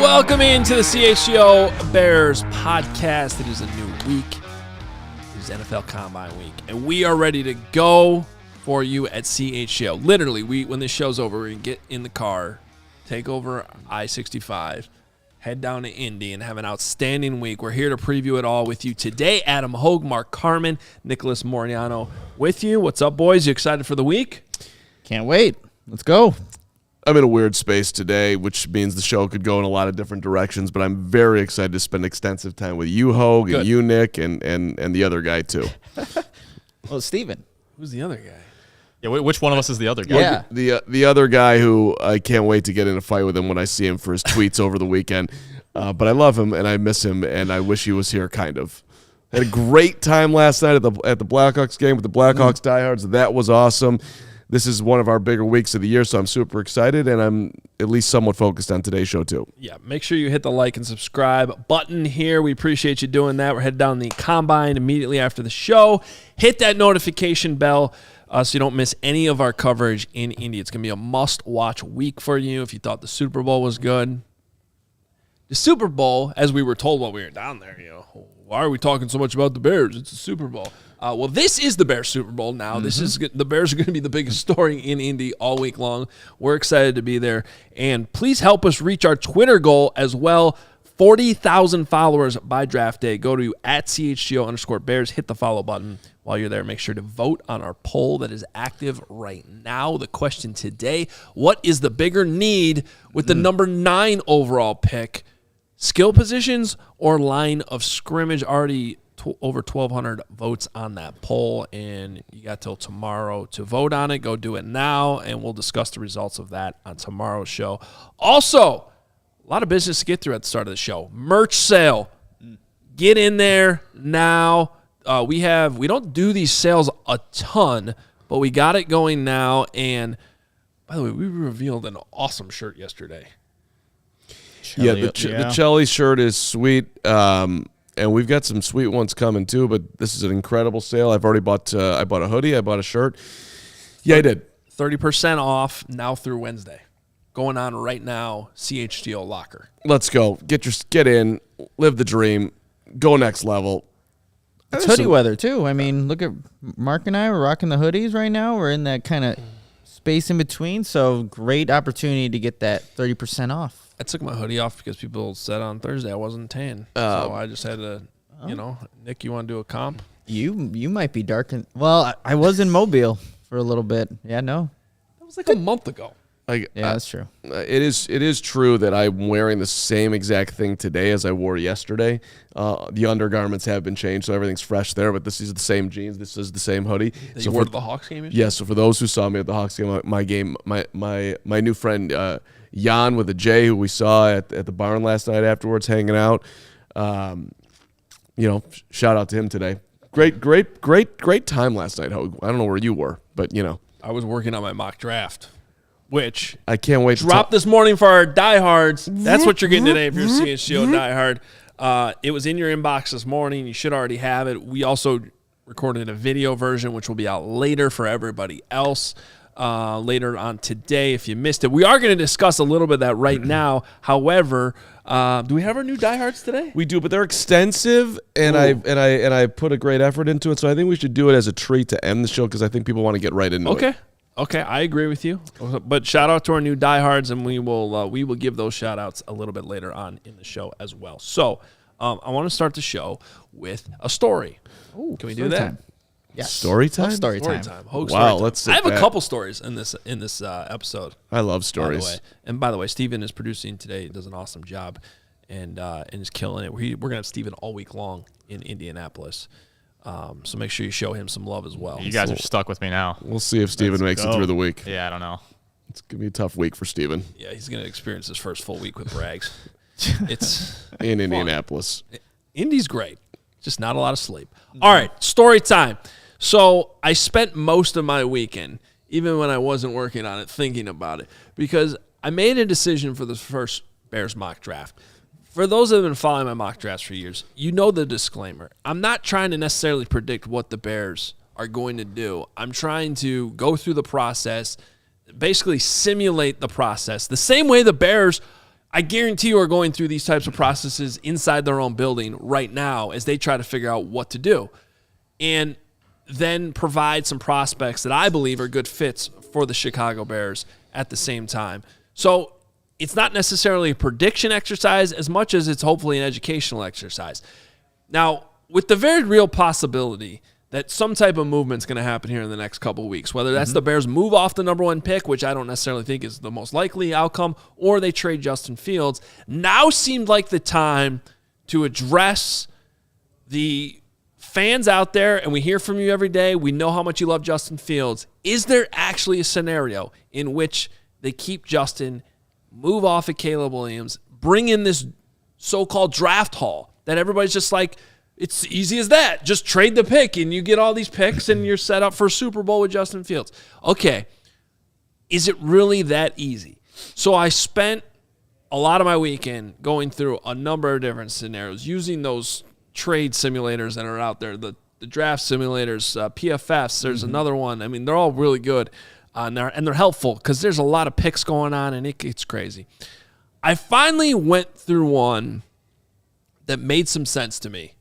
Welcome into the CHGO Bears Podcast. It is a new week. It is NFL Combine week, and we are ready to go for you at CHGO. Literally, when this show's over, we're going to get in the car, take over I-65, head down to Indy, and have an outstanding week. We're here to preview it all with you today. Adam Hoge, Carman, Nicholas Moreano with you. What's up, boys? You excited for the week? Can't wait. Let's go. I'm in a weird space today, which means the show could go in a lot of different directions, but I'm very excited to spend extensive time with you, Hoge, and you, Nick, and the other guy, too. Well, Steven. Who's the other guy? Yeah, which one of us is the other guy? Yeah. The other guy who I can't wait to get in a fight with him when I see him for his tweets over the weekend. But I love him, and I miss him, and I wish he was here, kind of. Had a great time last night at the Blackhawks game with the Blackhawks diehards. That was awesome. This is one of our bigger weeks of the year, so I'm super excited, and I'm at least somewhat focused on today's show, too. Yeah, make sure you hit the like and subscribe button here. We appreciate you doing that. We're headed down the Combine immediately after the show. Hit that notification bell so you don't miss any of our coverage in Indy. It's going to be a must-watch week for you if you thought the Super Bowl was good. The Super Bowl, as we were told while we were down there, why are we talking so much about the Bears? It's the Super Bowl. Well, this is the Bears Super Bowl now. This is the Bears are going to be the biggest story in Indy all week long. We're excited to be there. And please help us reach our Twitter goal as well. 40,000 followers by draft day. Go to @CHGO_Bears. Hit the follow button while you're there. Make sure to vote on our poll that is active right now. The question today, what is the bigger need with the number 9 overall pick? Skill positions or line of scrimmage? Already over 1,200 votes on that poll, and you got till tomorrow to vote on it. Go do it now, and we'll discuss the results of that on tomorrow's show. Also, a lot of business to get through at the start of the show. Merch sale. Get in there now. We don't do these sales a ton, but we got it going now. And by the way, we revealed an awesome shirt yesterday. The Chelly shirt is sweet. And we've got some sweet ones coming too, but this is an incredible sale. I've already bought I bought a hoodie, I bought a shirt. Yeah, I did. 30% off now through Wednesday. Going on right now, CHGO Locker. Let's go. Get in, live the dream, go next level. It's hoodie weather, too. I mean, look at Mark and I. We're rocking the hoodies right now. We're in that kind of space in between, so great opportunity to get that 30% off. I took my hoodie off because people said on Thursday I wasn't tan. So I just had to, Nick, you want to do a comp? You might be dark. Well, I was in Mobile for a little bit. Yeah, no. That was like a month ago. That's true. It is true that I'm wearing the same exact thing today as I wore yesterday. The undergarments have been changed, so everything's fresh there, but this is the same jeans. This is the same hoodie. You wore to the Hawks game? Yeah, so for those who saw me at the Hawks game, my new friend Jan with a J, who we saw at the barn last night afterwards, hanging out. Shout out to him today. Great time last night, Hoge. I don't know where you were, but I was working on my mock draft, which I can't wait. Dropped this morning for our diehards. That's what you're getting today if you're a CHGO diehard. It was in your inbox this morning. You should already have it. We also recorded a video version, which will be out later for everybody else. Later on today, if you missed it. We are going to discuss a little bit of that right now. However, do we have our new diehards today? We do, but they're extensive, and I put a great effort into it. So I think we should do it as a treat to end the show because I think people want to get right into it. Okay, I agree with you. But shout out to our new diehards, and we will give those shout outs a little bit later on in the show as well. So I want to start the show with a story. Ooh, can we do that? Time. Yes. Story time? Story time. Hoge wow, story let's time. I have a couple stories in this episode. I love stories. By the way, Steven is producing today. He does an awesome job and is killing it. We're going to have Steven all week long in Indianapolis. So make sure you show him some love as well. You guys are stuck with me now. We'll see if Steven makes it through the week. Yeah, I don't know. It's going to be a tough week for Steven. Yeah, he's going to experience his first full week with Brags. It's in Indianapolis. Indy's great. Just not a lot of sleep. All right, story time. So I spent most of my weekend, even when I wasn't working on it, thinking about it, because I made a decision for the first Bears mock draft. For those that have been following my mock drafts for years, you know the disclaimer. I'm not trying to necessarily predict what the Bears are going to do. I'm trying to go through the process, basically simulate the process. The same way the Bears, I guarantee you are going through these types of processes inside their own building right now as they try to figure out what to do. And then provide some prospects that I believe are good fits for the Chicago Bears at the same time. So it's not necessarily a prediction exercise as much as it's hopefully an educational exercise. Now, with the very real possibility that some type of movement's going to happen here in the next couple of weeks, whether that's the Bears move off the number 1 pick, which I don't necessarily think is the most likely outcome, or they trade Justin Fields, now seemed like the time to address the fans out there, and we hear from you every day. We know how much you love Justin Fields. Is there actually a scenario in which they keep Justin, move off of Caleb Williams, bring in this so-called draft haul that everybody's just like, it's easy as that. Just trade the pick, and you get all these picks, and you're set up for a Super Bowl with Justin Fields. Okay, is it really that easy? So I spent a lot of my weekend going through a number of different scenarios, using those trade simulators that are out there, the draft simulators, PFFs. There's another one. I mean, they're all really good, and they're helpful because there's a lot of picks going on, and it's crazy. I finally went through one that made some sense to me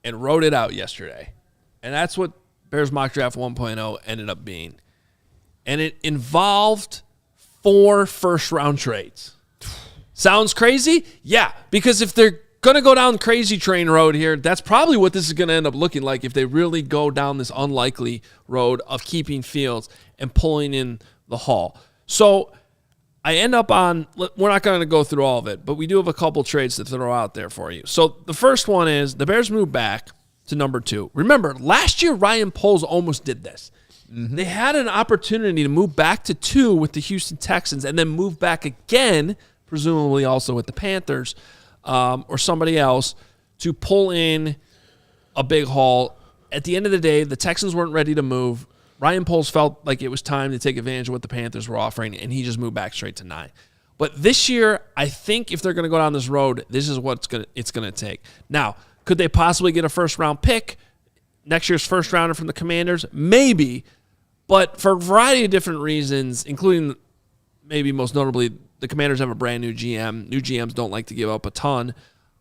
and wrote it out yesterday, and that's what Bears Mock Draft 1.0 ended up being. And it involved 4 first-round trades. Sounds crazy? Yeah, because if they're going to go down crazy train road here, that's probably what this is going to end up looking like if they really go down this unlikely road of keeping Fields and pulling in the haul. So I end up on, we're not going to go through all of it, but we do have a couple trades to throw out there for you. So the first one is the Bears move back to number 2. Remember, last year Ryan Poles almost did this. They had an opportunity to move back to 2 with the Houston Texans and then move back again, presumably also with the Panthers, or somebody else, to pull in a big haul. At the end of the day, the Texans weren't ready to move. Ryan Poles felt like it was time to take advantage of what the Panthers were offering, and he just moved back straight to 9. But this year, I think if they're going to go down this road, this is what it's going to take. Now, could they possibly get a first-round pick, next year's first-rounder from the Commanders? Maybe, but for a variety of different reasons, including maybe most notably the Commanders have a brand new GM. New GMs don't like to give up a ton.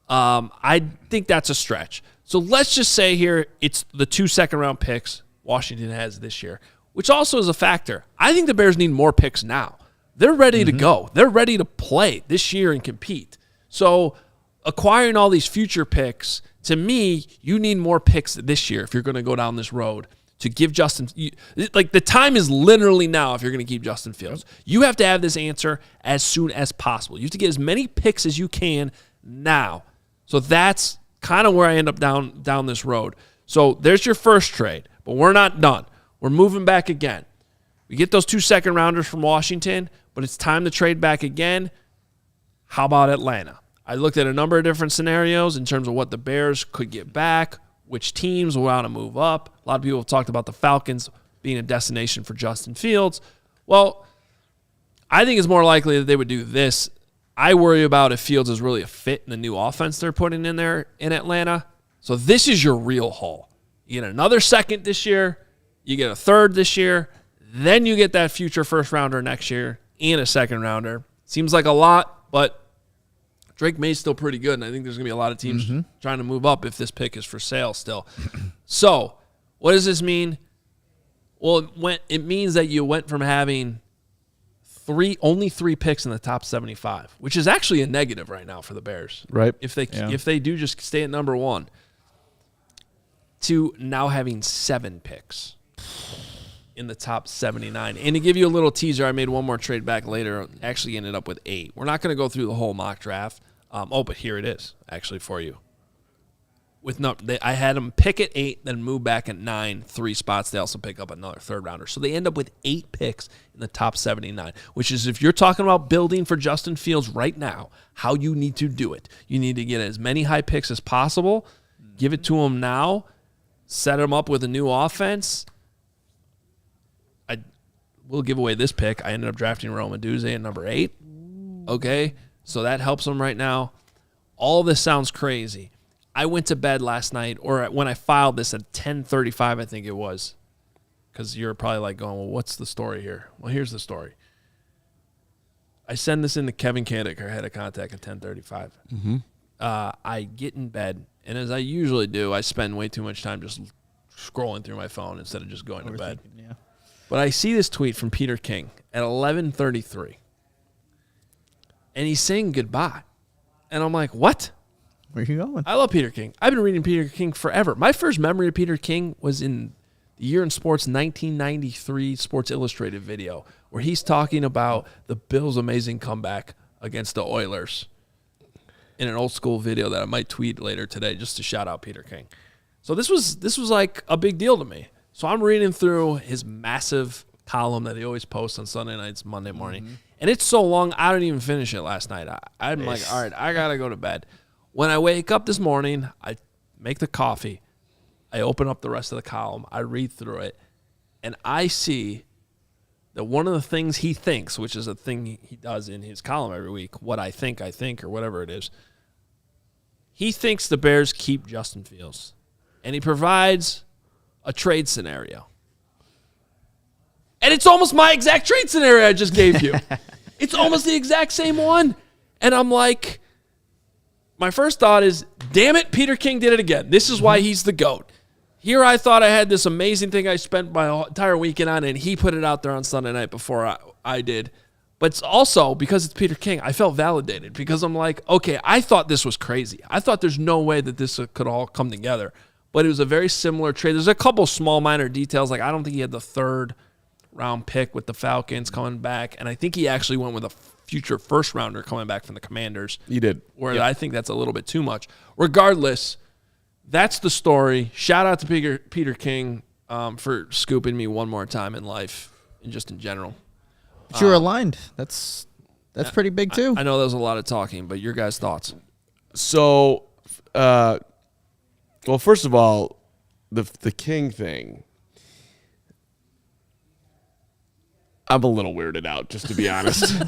I think that's a stretch. So let's just say here it's the 2 second-round picks Washington has this year, which also is a factor. I think the Bears need more picks now. They're ready to go. They're ready to play this year and compete. So acquiring all these future picks, to me, you need more picks this year if you're going to go down this road to give Justin, like the time is literally now if you're going to keep Justin Fields. You have to have this answer as soon as possible. You have to get as many picks as you can now. So that's kind of where I end up down this road. So there's your first trade, but we're not done. We're moving back again. We get those 2 second-rounders from Washington, but it's time to trade back again. How about Atlanta? I looked at a number of different scenarios in terms of what the Bears could get back, which teams will want to move up. A lot of people have talked about the Falcons being a destination for Justin Fields. Well, I think it's more likely that they would do this. I worry about if Fields is really a fit in the new offense they're putting in there in Atlanta. So this is your real haul. You get another second this year. You get a third this year. Then you get that future first-rounder next year and a second-rounder. Seems like a lot, but Drake May's still pretty good, and I think there's going to be a lot of teams trying to move up if this pick is for sale still. So what does this mean? Well, it means that you went from having only 3 picks in the top 75, which is actually a negative right now for the Bears. Right. If they do just stay at number 1, to now having 7 picks in the top 79. And to give you a little teaser, I made one more trade back later. Actually ended up with 8. We're not going to go through the whole mock draft. But here it is, actually, for you. I had them pick at 8, then move back at 9, 3 spots. They also pick up another third-rounder. So they end up with 8 picks in the top 79, which is, if you're talking about building for Justin Fields right now, how you need to do it. You need to get as many high picks as possible, give it to him now, set him up with a new offense. We'll give away this pick. I ended up drafting Roma Duze at number 8. Okay, so that helps him right now. All this sounds crazy. I went to bed last night, or when I filed this at 10:35, I think it was, because you're probably like going, well, what's the story here? Well, here's the story. I send this in to Kevin Kandick, our head of contact at 10:35. Mm-hmm. I get in bed, and as I usually do, I spend way too much time just scrolling through my phone instead of just going to bed. Yeah. But I see this tweet from Peter King at 11:33, and he's saying goodbye. And I'm like, what? Where you going? I love Peter King. I've been reading Peter King forever. My first memory of Peter King was in the Year in Sports 1993 Sports Illustrated video where he's talking about the Bills' amazing comeback against the Oilers in an old school video that I might tweet later today just to shout out Peter King. So this was like a big deal to me. So I'm reading through his massive column that he always posts on Sunday nights, Monday morning. And it's so long, I didn't even finish it last night. I'm like, all right, I got to go to bed. When I wake up this morning, I make the coffee. I open up the rest of the column. I read through it. And I see that one of the things he thinks, which is a thing he does in his column every week, what I think, or whatever it is, he thinks the Bears keep Justin Fields. And he provides a trade scenario. And it's almost my exact trade scenario I just gave you. It's almost the exact same one. And I'm like, my first thought is, damn it, Peter King did it again. This is why he's the GOAT. Here I thought I had this amazing thing I spent my entire weekend on, and he put it out there on Sunday night before I did. But it's also, because it's Peter King, I felt validated because I'm like, okay, I thought this was crazy. I thought there's no way that this could all come together. But it was a very similar trade. There's a couple small minor details. Like I don't think he had the third-round pick with the Falcons coming back, and I think he actually went with a future first-rounder coming back from the Commanders. He did. Where I think that's a little bit too much. Regardless, that's the story. Shout out to Peter King for scooping me one more time in life and just in general. But you're aligned. That's pretty big too. I know there was a lot of talking, but your guys' thoughts? So, well, first of all, the King thing, I'm a little weirded out, just to be honest.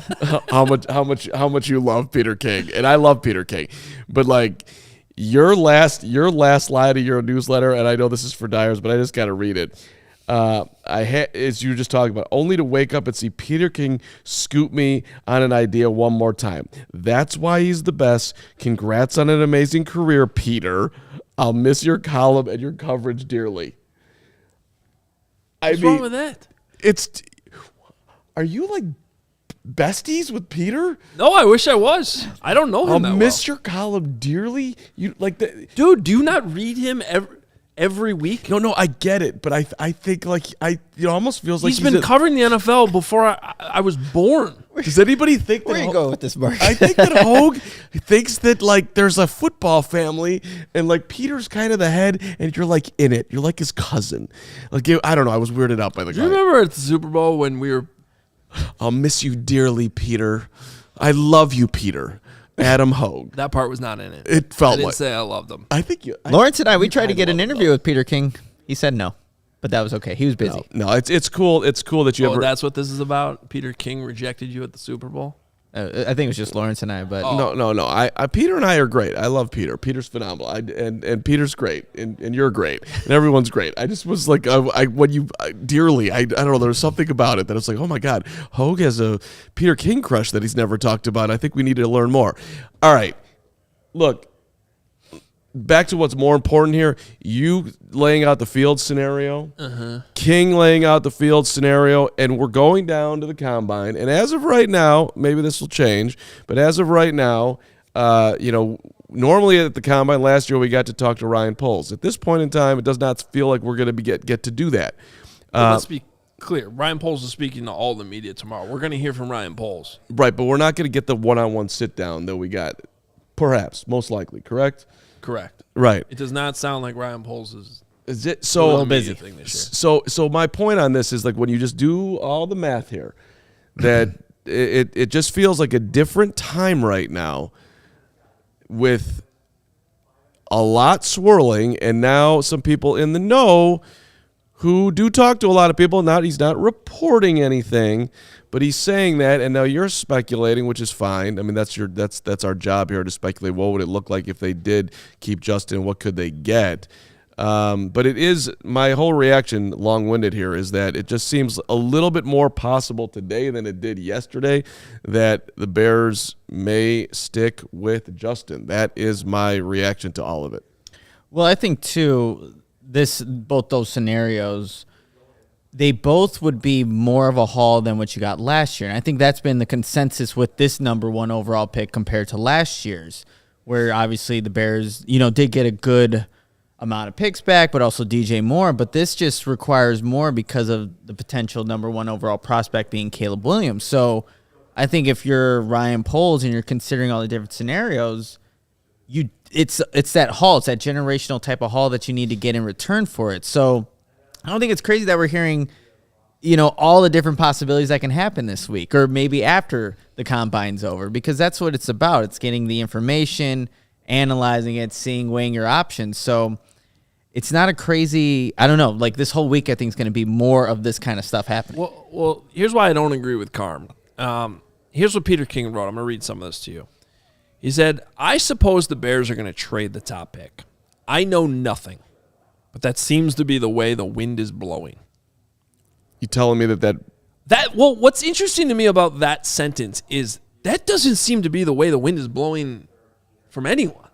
how much you love Peter King, and I love Peter King, but like your last line of your newsletter, and I know this is for Dyers, but I just got to read it. As you were just talking about, only to wake up and see Peter King scoop me on an idea one more time. That's why he's the best. Congrats on an amazing career, Peter. I'll miss your column and your coverage dearly. What's wrong with that? Are you like besties with Peter? No, I wish I was. I don't know him that I'll miss well. your column dearly. You like that, dude? Do you not read him every week? No, I get it, but I think like almost feels like he's been covering the NFL before I was born. Does anybody think Where you go with this, Mark? I think that Hoge thinks that like there's a football family and like Peter's kind of the head and you're like in it. You're like his cousin. Like I don't know. I was weirded out by the guy. Do you remember at the Super Bowl when we were? I'll miss you dearly, Peter. I love you, Peter. Adam Hoge. That part was not in it. It felt I didn't like say I loved him. I think Lawrence and we tried to get an interview with Peter King. He said no, but that was okay. He was busy. No, it's cool. It's cool that you ever. That's what this is about. Peter King rejected you at the Super Bowl. I think it was just Lawrence and I, but No. I Peter and I are great. I love Peter. Peter's phenomenal. And Peter's great, and you're great, and everyone's great. I just was like, dearly. I don't know. There was something about it that I was like, oh my God, Hoge has a Peter King crush that he's never talked about. I think we need to learn more. All right, look. Back to what's more important here. You laying out the field scenario, King laying out the field scenario, and we're going down to the combine. And as of right now, maybe this will change, but as of right now, normally at the combine last year we got to talk to Ryan Poles. At this point in time, it does not feel like we're going to get to do that. Let's be clear. Ryan Poles is speaking to all the media tomorrow. We're going to hear from Ryan Poles. Right, but we're not going to get the one-on-one sit-down that we got. Perhaps, most likely, correct? Correct. Right. It does not sound like Ryan Poles is it so busy thing this year. So my point on this is like when you just do all the math here, that it just feels like a different time right now with a lot swirling and now some people in the know who do talk to a lot of people. He's not reporting anything, but he's saying that, and now you're speculating, which is fine. I mean, that's our job here to speculate. What would it look like if they did keep Justin? What could they get? But it is, my whole reaction, long-winded here, is that it just seems a little bit more possible today than it did yesterday that the Bears may stick with Justin. That is my reaction to all of it. Well, I think, too, both those scenarios, they both would be more of a haul than what you got last year. And I think that's been the consensus with this number 1 overall pick compared to last year's, where obviously the Bears, did get a good amount of picks back, but also DJ Moore. But this just requires more because of the potential number 1 overall prospect being Caleb Williams. So I think if you're Ryan Poles and you're considering all the different scenarios, it's that haul. It's that generational type of haul that you need to get in return for it. So I don't think it's crazy that we're hearing, all the different possibilities that can happen this week or maybe after the combine's over, because that's what it's about. It's getting the information, analyzing it, weighing your options. So it's not a crazy, I don't know, like this whole week I think is going to be more of this kind of stuff happening. Well, here's why I don't agree with Carm. Here's what Peter King wrote. I'm going to read some of this to you. He said, I suppose the Bears are going to trade the top pick. I know nothing, but that seems to be the way the wind is blowing. You telling me that what's interesting to me about that sentence is that doesn't seem to be the way the wind is blowing from anyone.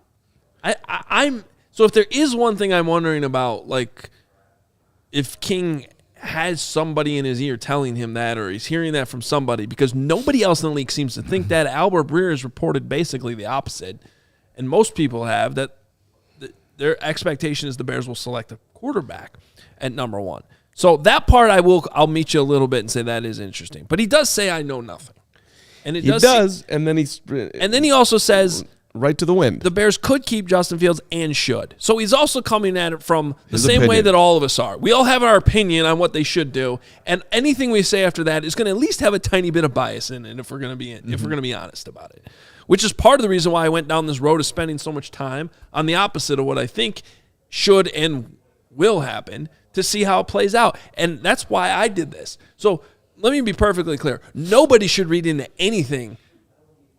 So if there is one thing I'm wondering about, like if King has somebody in his ear telling him that, or he's hearing that from somebody, because nobody else in the league seems to think that. Albert Breer has reported basically the opposite, and most people have that their expectation is the Bears will select a quarterback at number 1. So that part I'll meet you a little bit and say that is interesting. But he does say I know nothing. And he does, and then he also says right to the wind. The Bears could keep Justin Fields and should. So he's also coming at it from the same opinion. way that all of us are. We all have our opinion on what they should do, and anything we say after that is going to at least have a tiny bit of bias in it if we're going to be honest about it. Which is part of the reason why I went down this road of spending so much time on the opposite of what I think should and will happen to see how it plays out. And that's why I did this. So let me be perfectly clear. Nobody should read into anything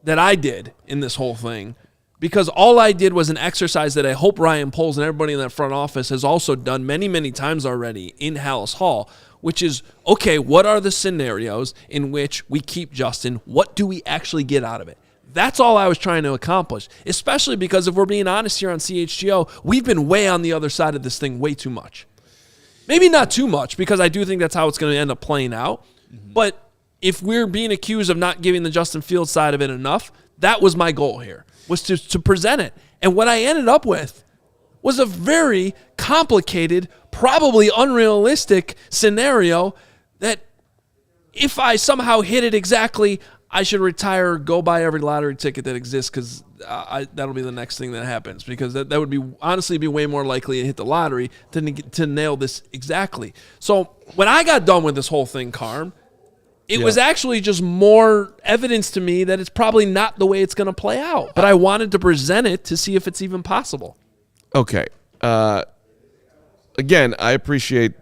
that I did in this whole thing, because all I did was an exercise that I hope Ryan Poles and everybody in that front office has also done many, many times already in Hallis Hall, which is, okay, what are the scenarios in which we keep Justin? What do we actually get out of it? That's all I was trying to accomplish, especially because if we're being honest here on CHGO, we've been way on the other side of this thing way too much. Maybe not too much, because I do think that's how it's going to end up playing out. Mm-hmm. But if we're being accused of not giving the Justin Fields side of it enough, that was my goal here, was to present it. And what I ended up with was a very complicated, probably unrealistic scenario that if I somehow hit it exactly, I should retire or go buy every lottery ticket that exists, because that'll be the next thing that happens, because that would be honestly be way more likely to hit the lottery to nail this exactly. So when I got done with this whole thing, Carm, it was actually just more evidence to me that it's probably not the way it's going to play out. But I wanted to present it to see if it's even possible. Okay. Again, I appreciate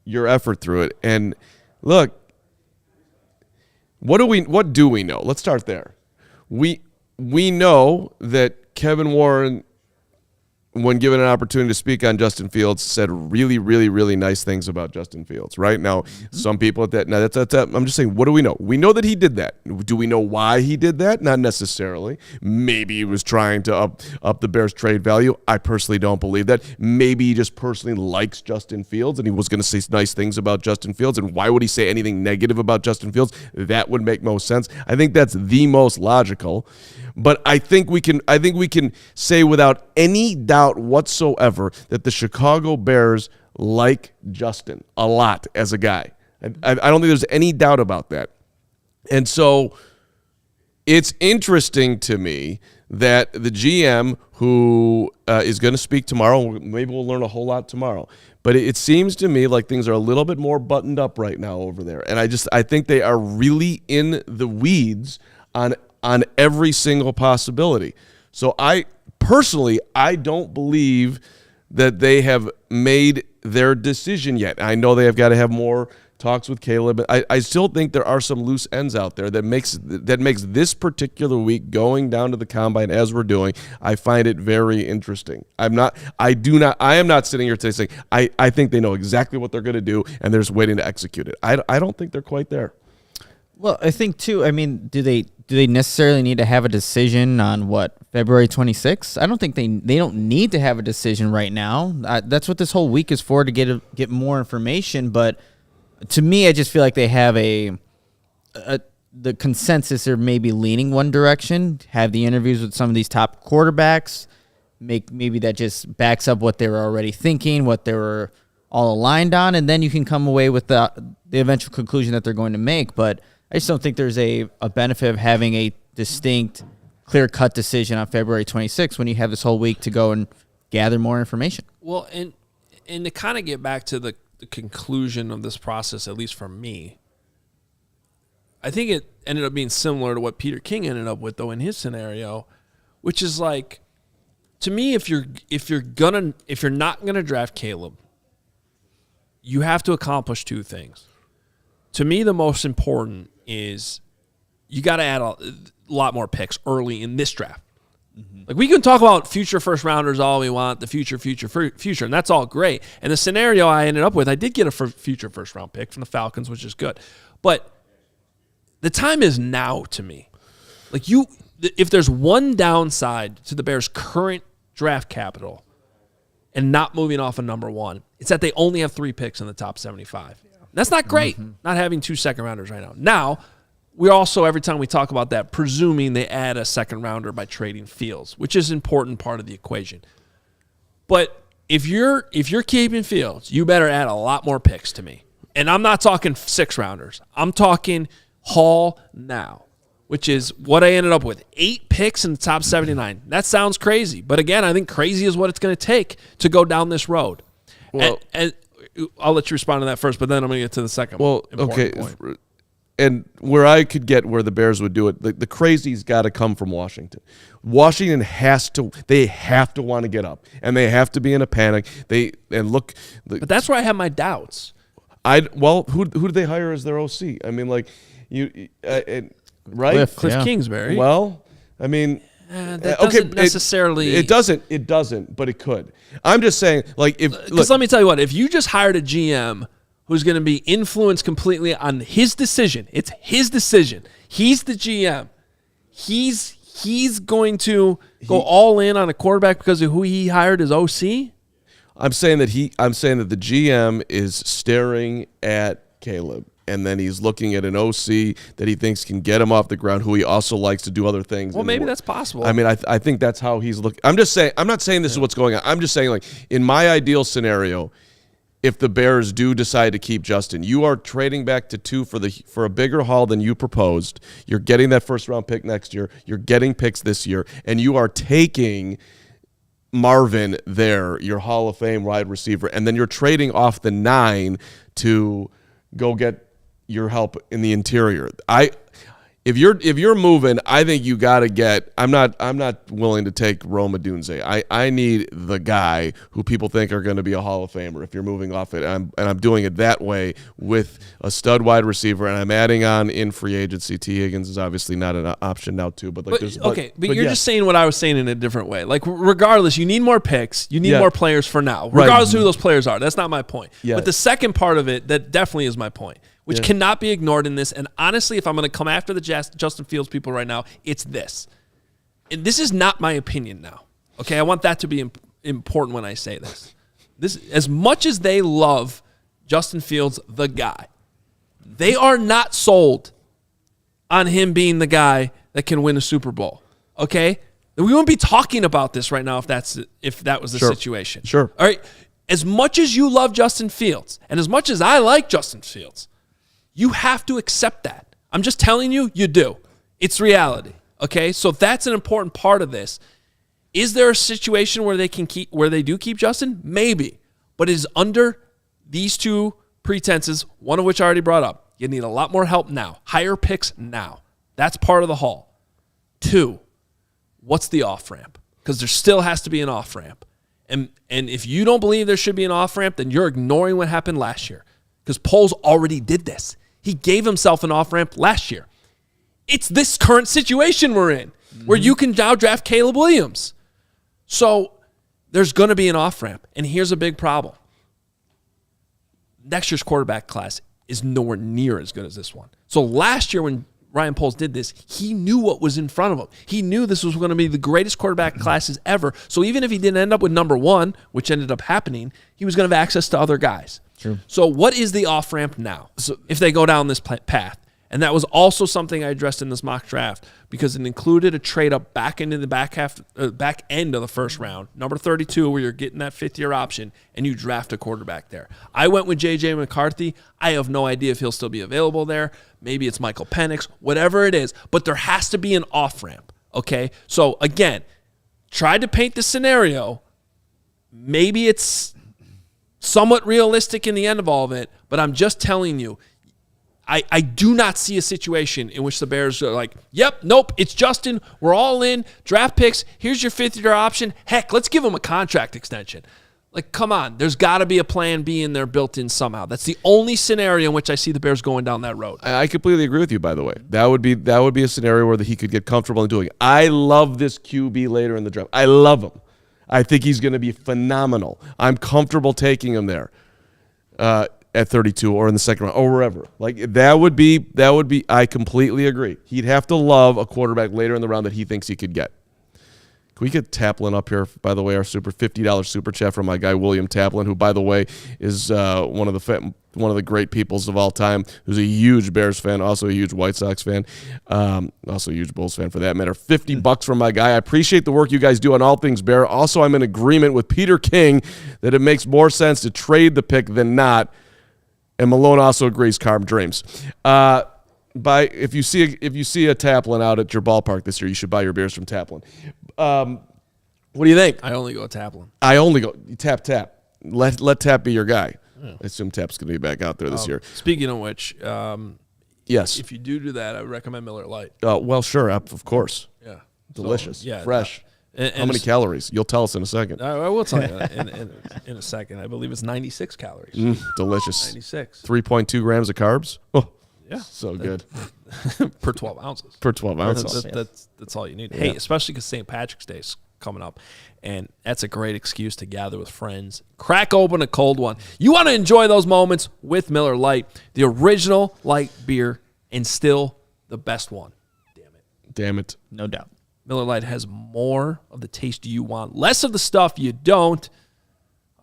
your effort through it. And look, what do we know? Let's start there. We know that Kevin Warren, when given an opportunity to speak on Justin Fields, said really, really, really nice things about Justin Fields. Right now, some people at that. Now that's. I'm just saying. What do we know? We know that he did that. Do we know why he did that? Not necessarily. Maybe he was trying to up the Bears' trade value. I personally don't believe that. Maybe he just personally likes Justin Fields and he was going to say nice things about Justin Fields. And why would he say anything negative about Justin Fields? That would make most sense. I think that's the most logical. But I think we can say without any doubt whatsoever that the Chicago Bears like Justin a lot as a guy. I don't think there's any doubt about that. And so it's interesting to me that the GM, who is going to speak tomorrow, maybe we'll learn a whole lot tomorrow, but it seems to me like things are a little bit more buttoned up right now over there. And I think they are really in the weeds on every single possibility. So I don't believe that they have made their decision yet. I know they have got to have more talks with Caleb. I still think there are some loose ends out there that makes this particular week going down to the combine as we're doing. I find it very interesting. I am not sitting here today saying I think they know exactly what they're going to do and they're just waiting to execute it. I don't think they're quite there. Well, I think too. I mean, do they necessarily need to have a decision on February 26th? I don't think they don't need to have a decision right now. That's what this whole week is for, to get more information. But to me, I just feel like they have the consensus. They're maybe leaning one direction. Have the interviews with some of these top quarterbacks. Maybe that just backs up what they were already thinking, what they were all aligned on, and then you can come away with the eventual conclusion that they're going to make. But I just don't think there's a benefit of having a distinct, clear-cut decision on February 26th when you have this whole week to go and gather more information. Well, and to kind of get back to the conclusion of this process, at least for me, I think it ended up being similar to what Peter King ended up with, though, in his scenario, which is like, to me, if you're not gonna draft Caleb, you have to accomplish two things. To me, the most important is you got to add a lot more picks early in this draft. Mm-hmm. Like, we can talk about future first rounders all we want, the future, and that's all great. And the scenario I ended up with, I did get a future first round pick from the Falcons, which is good. But the time is now to me. Like, if there's one downside to the Bears' current draft capital and not moving off of number one, it's that they only have 3 picks in the top 75. That's not great, not having 2 second-rounders right now. Now, we're also, every time we talk about that, presuming they add a second-rounder by trading Fields, which is an important part of the equation. But if you're keeping Fields, you better add a lot more picks to me. And I'm not talking 6-rounders. I'm talking haul now, which is what I ended up with, 8 picks in the top 79. That sounds crazy. But, again, I think crazy is what it's going to take to go down this road. Well, and I'll let you respond to that first, but then I'm going to get to the second. Well, okay. Point. And where I could get where the Bears would do it, the crazy's got to come from Washington. Washington they have to want to get up, and they have to be in a panic. But that's where I have my doubts. Who did they hire as their OC? I mean, like, right? Cliff Kingsbury. Well, I mean, that doesn't necessarily. It doesn't, but it could. I'm just saying, like, because let me tell you what, if you just hired a GM who's going to be influenced completely on his decision, it's his decision. He's the GM. He's going to go all in on a quarterback because of who he hired as OC. I'm saying that the GM is staring at Caleb, and then he's looking at an OC that he thinks can get him off the ground, who he also likes to do other things. Well, maybe that's possible. I mean, I think that's how he's looking. I'm just saying. I'm not saying this is what's going on. I'm just saying, like, in my ideal scenario, if the Bears do decide to keep Justin, you are trading back to 2 for a bigger haul than you proposed. You're getting that first-round pick next year. You're getting picks this year, and you are taking Marvin there, your Hall of Fame wide receiver, and then you're trading off the 9 to go get your help in the interior. If you're moving, I think you got to get. I'm not willing to take Rome Odunze. I need the guy who people think are going to be a Hall of Famer. If you're moving off it, and I'm doing it that way with a stud wide receiver, and I'm adding on in free agency. T. Higgins is obviously not an option now too. But you're just saying what I was saying in a different way. Like, regardless, you need more picks. You need more players for now, regardless of who those players are. That's not my point. Yeah. But the second part of it, that definitely is my point, which cannot be ignored in this. And honestly, if I'm going to come after the Justin Fields people right now, it's this. And this is not my opinion now. Okay, I want that to be important when I say this. As much as they love Justin Fields, the guy, they are not sold on him being the guy that can win a Super Bowl. Okay? We wouldn't be talking about this right now if that was the situation. Sure. All right. As much as you love Justin Fields, and as much as I like Justin Fields, you have to accept that. I'm just telling you, you do. It's reality. Okay? So that's an important part of this. Is there a situation where they do keep Justin? Maybe. But it is under these 2 pretenses, one of which I already brought up. You need a lot more help now. Higher picks now. That's part of the haul. 2, what's the off-ramp? Because there still has to be an off-ramp. And if you don't believe there should be an off-ramp, then you're ignoring what happened last year. because Poles already did this. He gave himself an off-ramp last year. It's this current situation we're in where you can now draft Caleb Williams. So there's going to be an off-ramp. And here's a big problem. Next year's quarterback class is nowhere near as good as this one. So last year when Ryan Poles did this, he knew what was in front of him. He knew this was going to be the greatest quarterback classes ever. So even if he didn't end up with number one, which ended up happening, he was going to have access to other guys. True. So what is the off-ramp now if they go down this path? And that was also something I addressed in this mock draft because it included a trade up back into the back end of the first round, number 32, where you're getting that fifth-year option, and you draft a quarterback there. I went with J.J. McCarthy. I have no idea if he'll still be available there. Maybe it's Michael Penix, whatever it is. But there has to be an off-ramp, okay? So, again, tried to paint the scenario. Maybe it's somewhat realistic in the end of all of it, but I'm just telling you, I do not see a situation in which the Bears are like, yep, nope, it's Justin. We're all in. Draft picks. Here's your fifth-year option. Heck, let's give him a contract extension. Like, come on. There's got to be a plan B in there built in somehow. That's the only scenario in which I see the Bears going down that road. I completely agree with you, by the way. That would be a scenario where he could get comfortable in doing it. I love this QB later in the draft. I love him. I think he's going to be phenomenal. I'm comfortable taking him there. At 32 or in the second round or wherever. Like that would be I completely agree. He'd have to love a quarterback later in the round that he thinks he could get. Can we get Taplin up here, by the way, our $50 super chat from my guy William Taplin, who, by the way, is one of the great peoples of all time, who's a huge Bears fan, also a huge White Sox fan, also a huge Bulls fan for that matter. $50 from my guy. I appreciate the work you guys do on all things Bear. Also, I'm in agreement with Peter King that it makes more sense to trade the pick than not. And Malone also agrees. Carm dreams. If you see a Taplin out at your ballpark this year, you should buy your beers from Taplin. What do you think? I only go Taplin. I only go Tap. Let Tap be your guy. Yeah. I assume Tap's going to be back out there this year. Speaking of which, yes, if you do that, I would recommend Miller Lite. Well, sure, of course. Yeah, delicious. So, fresh. How many calories? You'll tell us in a second. I will tell you in a second. I believe it's 96 calories. Delicious. 96. 3.2 grams of carbs. Oh, yeah. So good. Per 12 ounces. Per 12 ounces. That's all you need. Hey, especially because St. Patrick's Day is coming up, and that's a great excuse to gather with friends. Crack open a cold one. You want to enjoy those moments with Miller Lite, the original light beer, and still the best one. Damn it. No doubt. Miller Lite has more of the taste you want, less of the stuff you don't.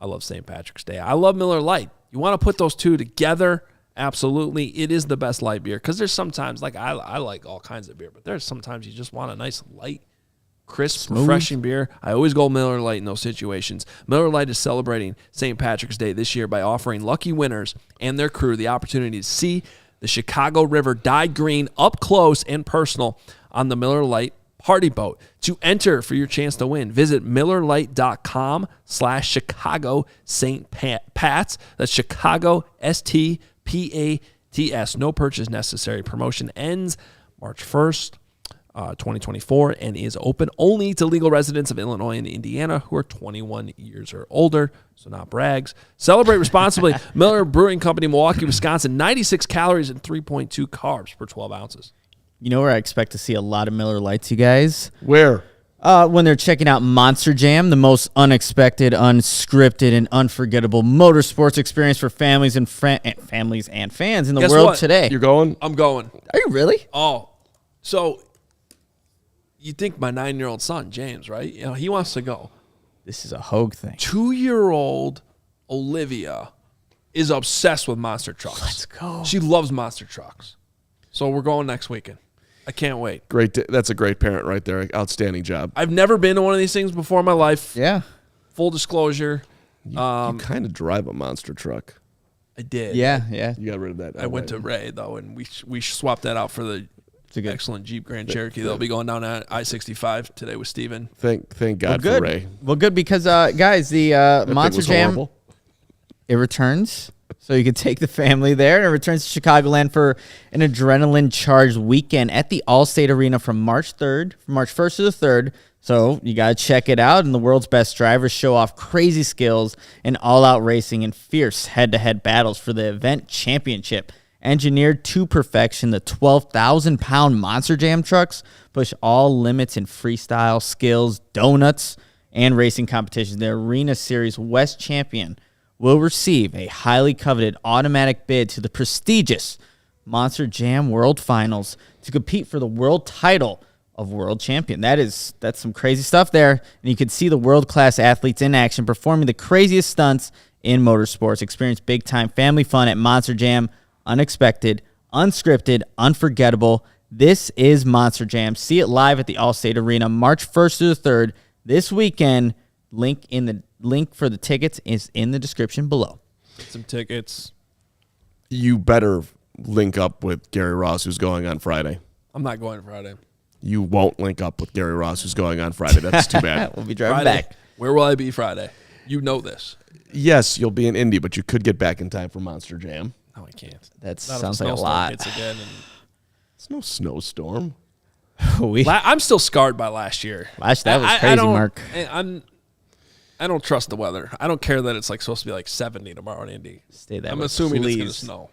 I love St. Patrick's Day. I love Miller Lite. You want to put those two together? Absolutely. It is the best light beer because there's sometimes, like I like all kinds of beer, but there's sometimes you just want a nice light, crisp, refreshing beer. I always go Miller Lite in those situations. Miller Lite is celebrating St. Patrick's Day this year by offering lucky winners and their crew the opportunity to see the Chicago River dyed green up close and personal on the Miller Lite Party Boat. To enter for your chance to win, visit MillerLite.com/Chicago St. Pat's. That's Chicago STPATS. No purchase necessary. Promotion ends March 1st, 2024, and is open only to legal residents of Illinois and Indiana who are 21 years or older, so not brags. Celebrate responsibly. Miller Brewing Company, Milwaukee, Wisconsin. 96 calories and 3.2 carbs per 12 ounces. You know where I expect to see a lot of Miller Lights, you guys? Where? When they're checking out Monster Jam, the most unexpected, unscripted, and unforgettable motorsports experience for families and fans in the world today. You're going? I'm going. Are you really? Oh, so you think my 9-year-old son, James, right? You know, he wants to go. This is a Hoge thing. 2-year-old Olivia is obsessed with monster trucks. Let's go. She loves monster trucks. So we're going next weekend. I can't wait. Great. That's a great parent right there. Outstanding job. I've never been to one of these things before in my life. Yeah. Full discussion. You kind of drive a monster truck. I did. Yeah. You got rid of that. I went to Ray, though, and we swapped that out for the excellent Jeep Grand Cherokee. They'll be going down I-65 today with Steven. Thank God for Ray. Well, good because, guys, the Monster Jam, horrible. It returns. So you can take the family there. And it returns to Chicagoland for an adrenaline-charged weekend at the Allstate Arena from March 1st to the 3rd. So you got to check it out. And the world's best drivers show off crazy skills and all-out racing and fierce head-to-head battles for the event championship. Engineered to perfection, the 12,000-pound Monster Jam trucks push all limits in freestyle, skills, donuts, and racing competitions. The Arena Series West champion will receive a highly coveted automatic bid to the prestigious Monster Jam World Finals to compete for the world title of world champion. That's some crazy stuff there. And you can see the world-class athletes in action performing the craziest stunts in motorsports. Experience big-time family fun at Monster Jam. Unexpected, unscripted, unforgettable. This is Monster Jam. See it live at the Allstate Arena March 1st through the 3rd this weekend. Link for the tickets is in the description below. Some tickets. You better link up with Gary Ross, who's going on Friday. I'm not going Friday. You won't link up with Gary Ross, who's going on Friday. That's too bad. We'll be driving Friday. back. Where will I be Friday? You know this. Yes, you'll be in Indy, but you could get back in time for Monster Jam. No, I can't. That Not if sounds the like a snowstorm lot. hits again and It's no snowstorm. I'm still scarred by last year. That was I crazy, don't- Mark. I don't trust the weather. I don't care that it's like supposed to be like 70 tomorrow in Indy. Stay that I'm way, assuming it's going please. to snow.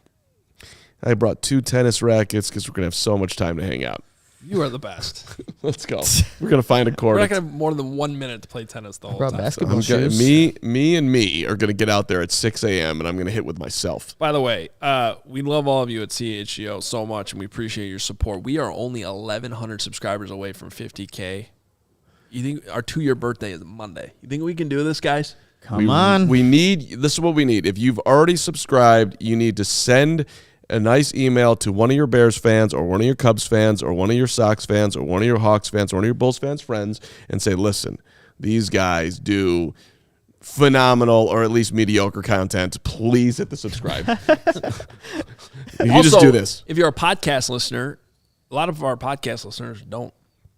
I brought 2 tennis rackets because we're going to have so much time to hang out. You are the best. Let's go. We're going to find a court. We're not going to have more than 1 minute to play tennis the whole brought time. basketball. Me are going to get out there at 6 a.m. and I'm going to hit with myself. By the way, we love all of you at CHGO so much, and we appreciate your support. We are only 1,100 subscribers away from 50K. You think our 2-year birthday is Monday? You think we can do this, guys? Come on. This is what we need. If you've already subscribed, you need to send a nice email to one of your Bears fans or one of your Cubs fans or one of your Sox fans or one of your Hawks fans or one of your Bulls fans friends and say, listen, these guys do phenomenal or at least mediocre content. Please hit the subscribe. You Also, just do this. If you're a podcast listener, a lot of our podcast listeners don't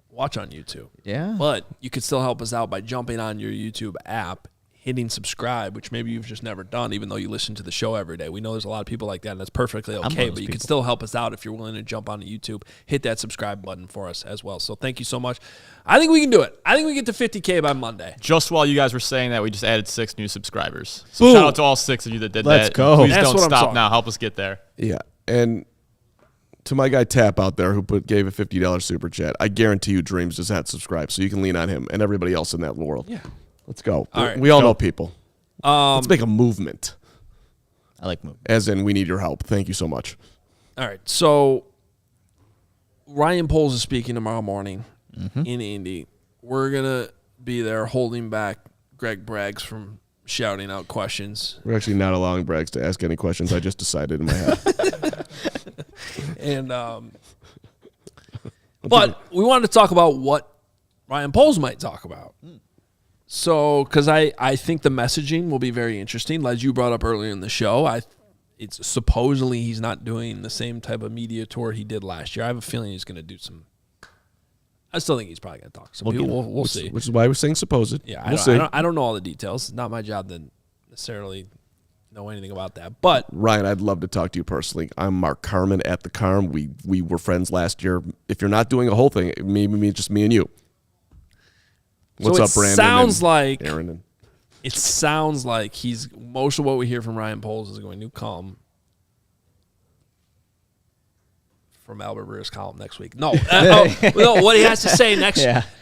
watch on YouTube. Yeah. But you could still help us out by jumping on your YouTube app, hitting subscribe, which maybe you've just never done, even though you listen to the show every day. We know there's a lot of people like that, and that's perfectly okay, but you can still help us out if you're willing to jump onto YouTube. Hit that subscribe button for us as well. So thank you so much. I think we can do it. I think we get to 50K by Monday. Just while you guys were saying that, we just added 6 new subscribers. So Boom. shout out to all 6 of you that did Let's that. go. Please That's don't what I'm stop talking. now. Help us get there. Yeah. And to my guy Tap out there who gave a $50 super chat, I guarantee you Dreams does not subscribe, so you can lean on him and everybody else in that world. Yeah. Let's go. All right. We all know people. Let's make a movement. I like moving. As in, we need your help. Thank you so much. All right. So Ryan Poles is speaking tomorrow morning in Indy. We're going to be there holding back Greg Braggs from shouting out questions. We're actually not allowing Braggs to ask any questions. I just decided in my head. And but we wanted to talk about what Ryan Poles might talk about. So, because I think the messaging will be very interesting. As you brought up earlier in the show, it's supposedly he's not doing the same type of media tour he did last year. I have a feeling he's going to do some. I still think he's probably going to talk. So we'll see. Which is why we're saying supposed. Yeah, we'll see. I don't know all the details. It's not my job to necessarily know anything about that. But Ryan, I'd love to talk to you personally. I'm Mark Carman at the Carm. We were friends last year. If you're not doing a whole thing, maybe just me and you. What's up, Brandon? It sounds like he's most of what we hear from Ryan Poles is going to come from Albert Breer's column next week. No, no, what he has to say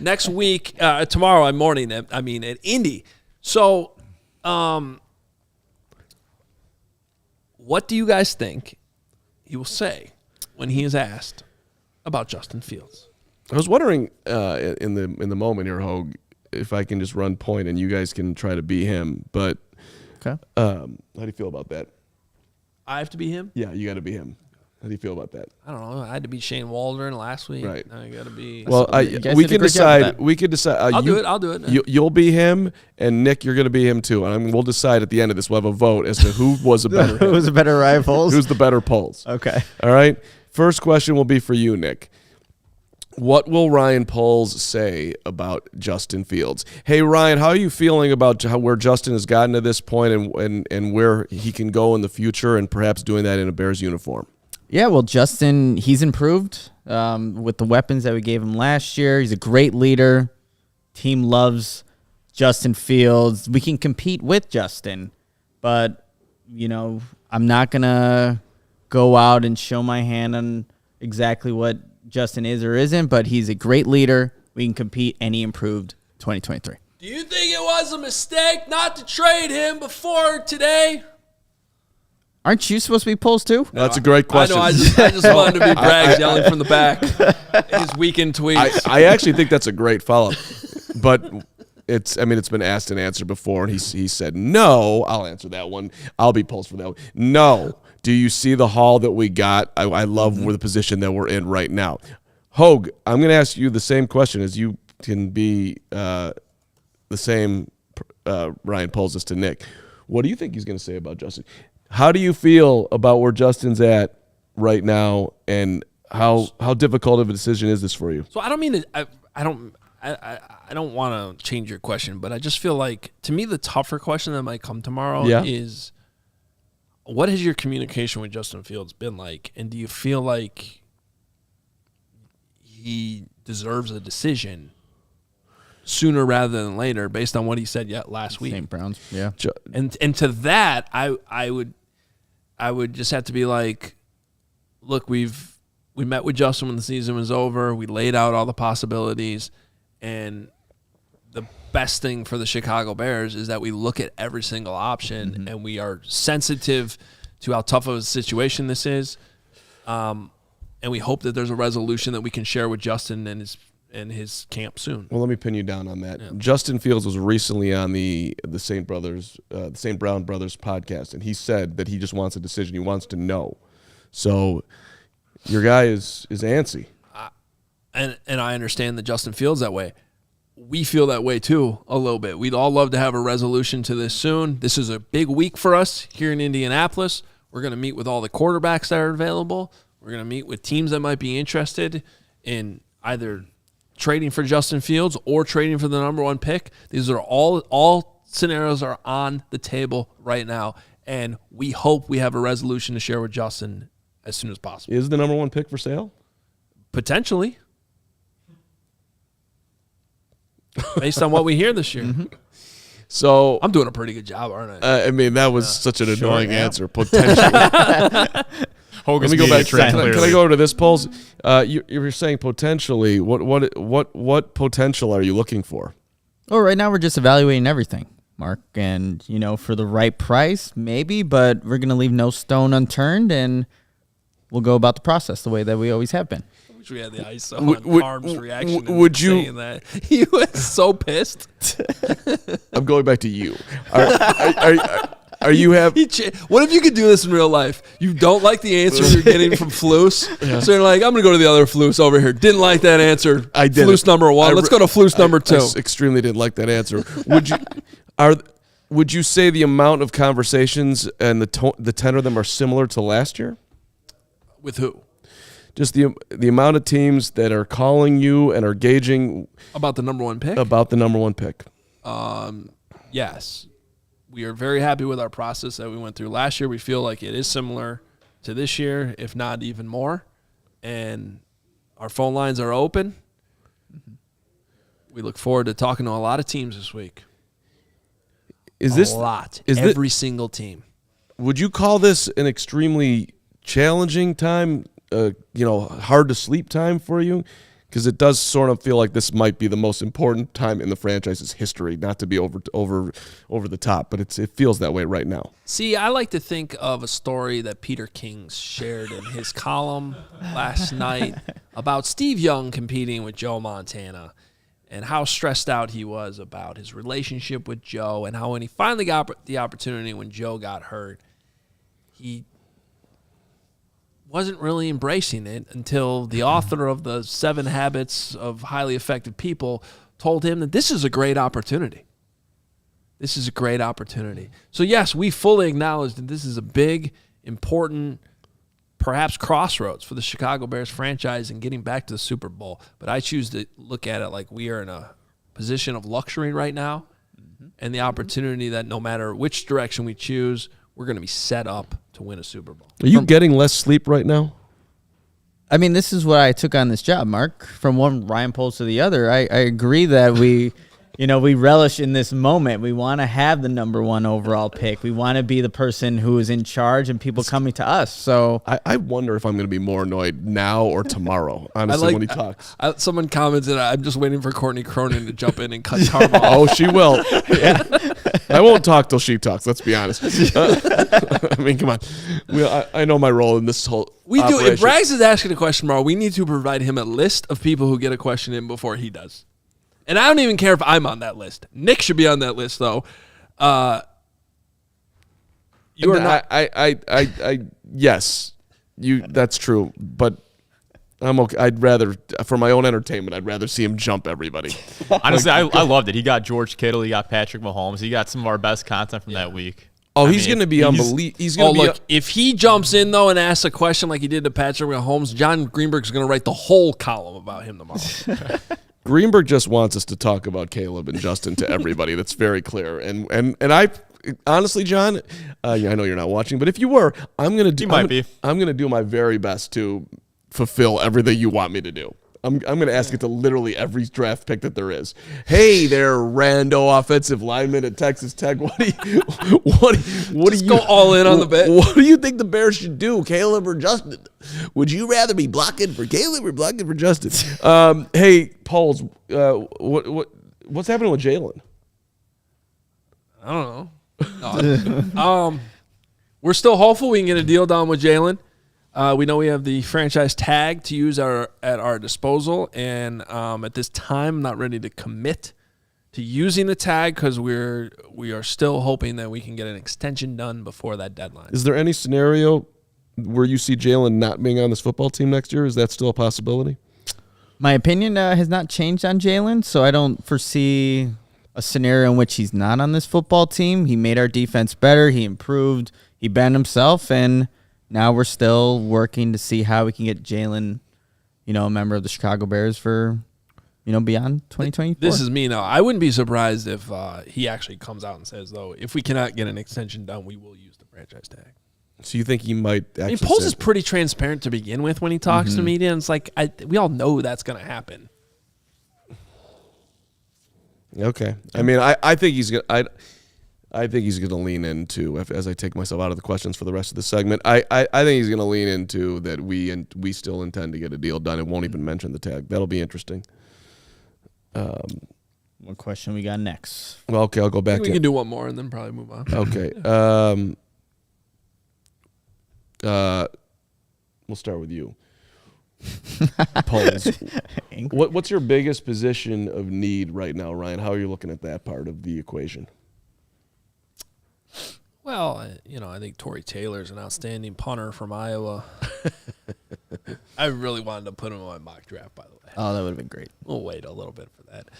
next week, tomorrow morning. At Indy. So, what do you guys think he will say when he is asked about Justin Fields? I was wondering in the moment here, Hoge, if I can just run point and you guys can try to be him. But Okay. how do you feel about that? I have to be him? Yeah, you got to be him. How do you feel about that? I don't know. I had to beat Shane Waldron last week. Right. Now I got to be. Well, You guys we did a can great job with decide. that. We could decide. I'll do it. You'll be him, and Nick, you're going to be him too. And we'll decide at the end of this. We'll have a vote as to who was a better. Who was a better rivals? Who's the better polls? Okay. All right. First question will be for you, Nick. What will Ryan Poles say about Justin Fields? Hey, Ryan, how are you feeling about where Justin has gotten to this point and where he can go in the future and perhaps doing that in a Bears uniform? Yeah, well, Justin, he's improved with the weapons that we gave him last year. He's a great leader. team loves Justin Fields. We can compete with Justin, but, I'm not going to go out and show my hand on exactly what Justin is or isn't, but he's a great leader. We can compete, and he improved 2023. Do you think it was a mistake not to trade him before today? Aren't you supposed to be polls too? That's a great question. I just wanted to be Braggs yelling from the back. His weekend tweets. I actually think that's a great follow-up. But it's been asked and answered before, and he said, no. I'll answer that one. I'll be polls for that one. No. Do you see the haul that we got? I love the position that we're in right now. Hoge, I'm going to ask you the same question as you can be the same Ryan posed this to Nick. What do you think he's going to say about Justin? How do you feel about where Justin's at right now, and how difficult of a decision is this for you? So I don't mean to, I don't want to change your question, but I just feel like, to me, the tougher question that might come tomorrow is, what has your communication with Justin Fields been like, and do you feel like he deserves a decision sooner rather than later based on what he said last week? St. Browns, yeah. And to that, I would just have to be like, look, we met with Justin when the season was over. We laid out all the possibilities, and the best thing for the Chicago Bears is that we look at every single option, and we are sensitive to how tough of a situation this is. And we hope that there's a resolution that we can share with Justin and his camp soon. Well, let me pin you down on that. Yeah. Justin Fields was recently on the St. Brown Brothers podcast, and he said that he just wants a decision. He wants to know. So your guy is antsy. And I understand that Justin Fields that way. We feel that way too a little bit. We'd all love to have a resolution to this soon. This is a big week for us here in Indianapolis. We're going to meet with all the quarterbacks that are available. We're going to meet with teams that might be interested in either trading for Justin Fields or trading for the number one pick. These are all scenarios are on the table right now, and we hope we have a resolution to share with Justin as soon as possible. Is the number one pick for sale? Potentially. Based on what we hear this year. So I'm doing a pretty good job, aren't I? That was such an annoying answer. Potentially. Let me go back. Can I go over to this, polls? You're saying potentially. What potential are you looking for? Well, right now we're just evaluating everything, Mark, and for the right price, maybe, but we're gonna leave no stone unturned, and we'll go about the process the way that we always have been. I wish we had the ISO on Carm's reaction. Would you saying that? He was so pissed. I'm going back to you. Are you what if you could do this in real life? You don't like the answer you're getting from Floos, so you're like, I'm going to go to the other Floos over here. Didn't like that answer. I did. Floos number one. Let's go to Floos number two. I extremely didn't like that answer. Would you say the amount of conversations and the tenor of them are similar to last year? With who? Just the amount of teams that are calling you and are gauging about the number one pick. Yes. We are very happy with our process that we went through last year. We feel like it is similar to this year, if not even more. And our phone lines are open. We look forward to talking to a lot of teams this week. Every single team. Would you call this an extremely challenging time, hard to sleep time for you? Because it does sort of feel like this might be the most important time in the franchise's history, not to be over the top, but it feels that way right now. See, I like to think of a story that Peter King shared in his column last night about Steve Young competing with Joe Montana and how stressed out he was about his relationship with Joe, and how when he finally got the opportunity when Joe got hurt, he wasn't really embracing it until the author of the 7 Habits of Highly Effective People told him that this is a great opportunity. This is a great opportunity. So, yes, we fully acknowledge that this is a big, important, perhaps crossroads for the Chicago Bears franchise in getting back to the Super Bowl. But I choose to look at it like we are in a position of luxury right now, and the opportunity that no matter which direction we choose, we're going to be set up to win a Super Bowl. Are you getting less sleep right now? I mean, this is what I took on this job, Mark. From one Ryan Poles to the other, I agree that we relish in this moment. We want to have the number 1 overall pick. We want to be the person who is in charge and people coming to us. So I wonder if I'm going to be more annoyed now or tomorrow, honestly, when he talks. Someone commented, I'm just waiting for Courtney Cronin to jump in and cut Carman off. Oh, she will. Yeah. I won't talk till she talks, let's be honest. I mean, come on. I know my role in this whole We do. operation. If Braggs is asking a question tomorrow, we need to provide him a list of people who get a question in before he does. And I don't even care if I'm on that list. Nick should be on that list, though. You are not. Yes, that's true. But I'm okay. I'd rather, for my own entertainment, I'd rather see him jump everybody. Honestly, I loved it. He got George Kittle. He got Patrick Mahomes. He got some of our best content from that week. Oh, he's going to be unbelievable. He's going to be. Look, if he jumps in, though, and asks a question like he did to Patrick Mahomes, John Greenberg's going to write the whole column about him tomorrow. Greenberg just wants us to talk about Caleb and Justin to everybody. That's very clear. And I honestly, John, I know you're not watching, but if you were, I'm going to do my very best to fulfill everything you want me to do. I'm going to ask it to literally every draft pick that there is. Hey there, rando offensive lineman at Texas Tech. What do you go all in on the bet? What do you think the Bears should do, Caleb or Justin? Would you rather be blocking for Caleb or blocking for Justin? Hey, Pauls, what's happening with Jaylon? I don't know. We're still hopeful we can get a deal done with Jaylon. We know we have the franchise tag to use at our disposal, and at this time, I'm not ready to commit to using the tag because we are still hoping that we can get an extension done before that deadline. Is there any scenario where you see Jaylon not being on this football team next year? Is that still a possibility? my opinion has not changed on Jaylon, so I don't foresee a scenario in which he's not on this football team. He made our defense better. He improved. He banned himself, and now we're still working to see how we can get Jaylon, a member of the Chicago Bears for, beyond 2024. This is me now. I wouldn't be surprised if he actually comes out and says, though, if we cannot get an extension done, we will use the franchise tag. So you think he might actually... I mean, Poles is pretty transparent to begin with when he talks to media, and it's like, we all know that's going to happen. Okay. I mean, I think he's going to... I think he's going to lean into, as I take myself out of the questions for the rest of the segment, I think he's going to lean into that we still intend to get a deal done and won't even mention the tag. That'll be interesting. What question we got next? Well, okay, I'll go back We can do one more and then probably move on. Okay. We'll start with you. Poles. What's your biggest position of need right now, Ryan? How are you looking at that part of the equation? Well, I think Torrey Taylor's an outstanding punter from Iowa. I really wanted to put him in my mock draft, by the way. Oh, that would have been great. We'll wait a little bit for that.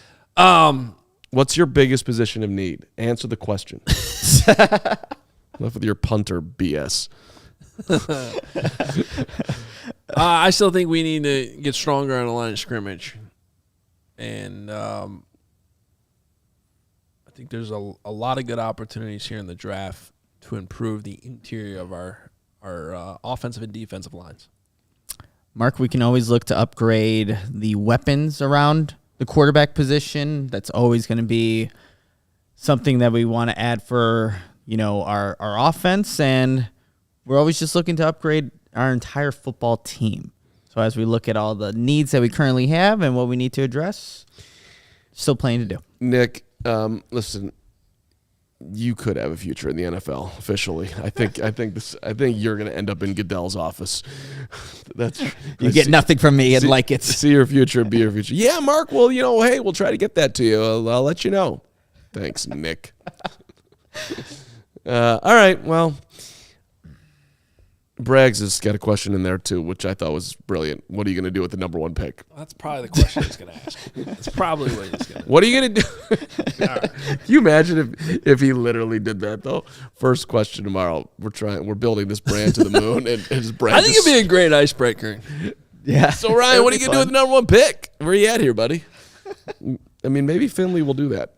What's your biggest position of need? Answer the question. Enough with your punter BS. I still think we need to get stronger on the line of scrimmage. And I think there's a lot of good opportunities here in the draft to improve the interior of our offensive and defensive lines. Mark, we can always look to upgrade the weapons around the quarterback position. That's always going to be something that we want to add for, our offense. And we're always just looking to upgrade our entire football team. So as we look at all the needs that we currently have and what we need to address, still plenty to do. Nick, listen, you could have a future in the NFL officially. I think you're going to end up in Goodell's office. You get nothing from me and like it. See your future, be your future. Yeah, Mark. Well, hey, we'll try to get that to you. I'll let you know. Thanks, Nick. All right. Well, Braggs has got a question in there too, which I thought was brilliant. What are you going to do with the number 1 pick? That's probably the question he's going to ask. That's probably what he's going to do. What are you going to do? Right. Can you imagine if he literally did that though? First question tomorrow. We're building this brand to the moon, and his brand. I think it'd be a great icebreaker. Yeah. So Ryan, what are you going to do with the number 1 pick? Where are you at here, buddy? I mean, maybe Finley will do that.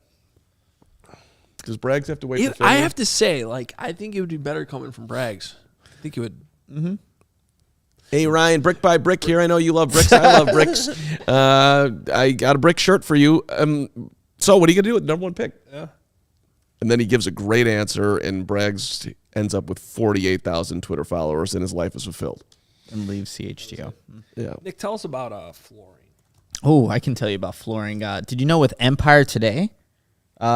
Does Braggs have to wait for Finley? I have to say, I think it would be better coming from Braggs. I think it would. Mm-hmm. Hey, Ryan, brick by brick here. I know you love bricks. I love bricks. I got a brick shirt for you. So what are you going to do with the number one pick? Yeah. And then he gives a great answer, and brags, ends up with 48,000 Twitter followers, and his life is fulfilled. And leave CHGO. Yeah. Nick, tell us about flooring. Oh, I can tell you about flooring. Did you know with Empire Today,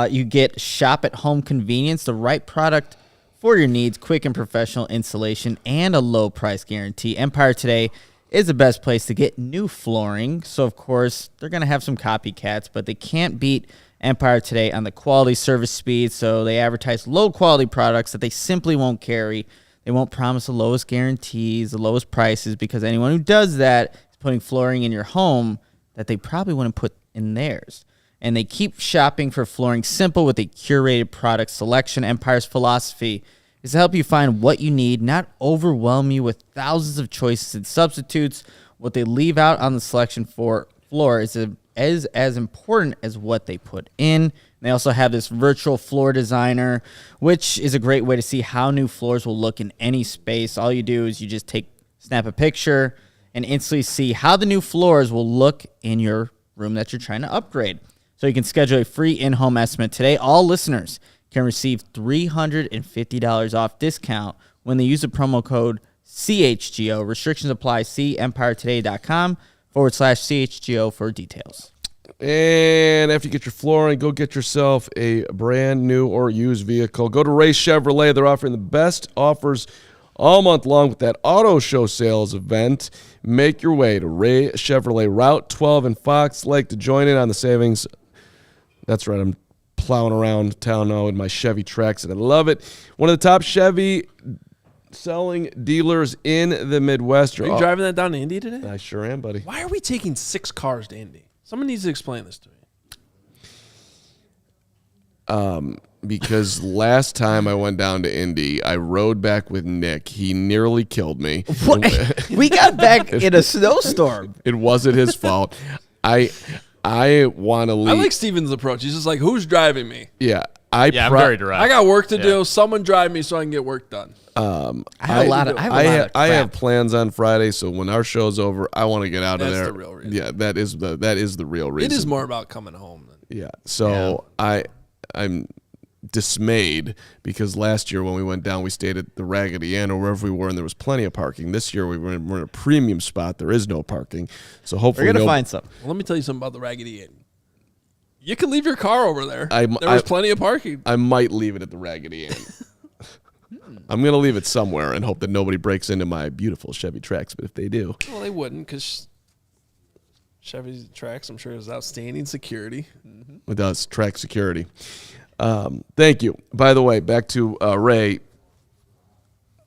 you get shop-at-home convenience, the right product for your needs, quick and professional installation, and a low price guarantee. Empire Today is the best place to get new flooring. So, of course, they're going to have some copycats, but they can't beat Empire Today on the quality, service, speed. So they advertise low-quality products that they simply won't carry. They won't promise the lowest guarantees, the lowest prices, because anyone who does that is putting flooring in your home that they probably wouldn't put in theirs. And they keep shopping for flooring simple with a curated product selection. Empire's philosophy is to help you find what you need, not overwhelm you with thousands of choices and substitutes. What they leave out on the selection for floor is as important as what they put in. And they also have this virtual floor designer, which is a great way to see how new floors will look in any space. All you do is you just snap a picture and instantly see how the new floors will look in your room that you're trying to upgrade. So you can schedule a free in-home estimate today. All listeners can receive $350 off discount when they use the promo code CHGO. Restrictions apply. See empiretoday.com/CHGO for details. And after you get your flooring, go get yourself a brand new or used vehicle. Go to Ray Chevrolet. They're offering the best offers all month long with that auto show sales event. Make your way to Ray Chevrolet Route 12 in Fox Lake to join in on the savings. That's right, I'm plowing around town now in my Chevy Trax, and I love it. One of the top Chevy selling dealers in the Midwest. Are you driving that down to Indy today? I sure am, buddy. Why are we taking 6 cars to Indy? Someone needs to explain this to me. Because last time I went down to Indy, I rode back with Nick. He nearly killed me. We got back in a snowstorm. It wasn't his fault. I want to leave. I like Steven's approach. He's just like, who's driving me? Yeah. I'm very direct. I got work to do. Someone drive me so I can get work done. I have plans on Friday, so when our show's over, I want to get out of there. That's the real reason. Yeah, that is the real reason. It is more about coming home. Yeah. So I'm dismayed because last year when we went down, we stayed at the Raggedy Inn or wherever we were, and there was plenty of parking. This year we're in a premium spot. There is no parking, so hopefully we're gonna find some. Well, let me tell you something about the Raggedy Inn. You can leave your car over there. There was plenty of parking. I might leave it at the Raggedy Inn. I'm going to leave it somewhere and hope that nobody breaks into my beautiful Chevy Trax, but if they do. Well, they wouldn't because Chevy Trax, I'm sure, is outstanding security. It does, track security. Thank you. By the way, back to Ray,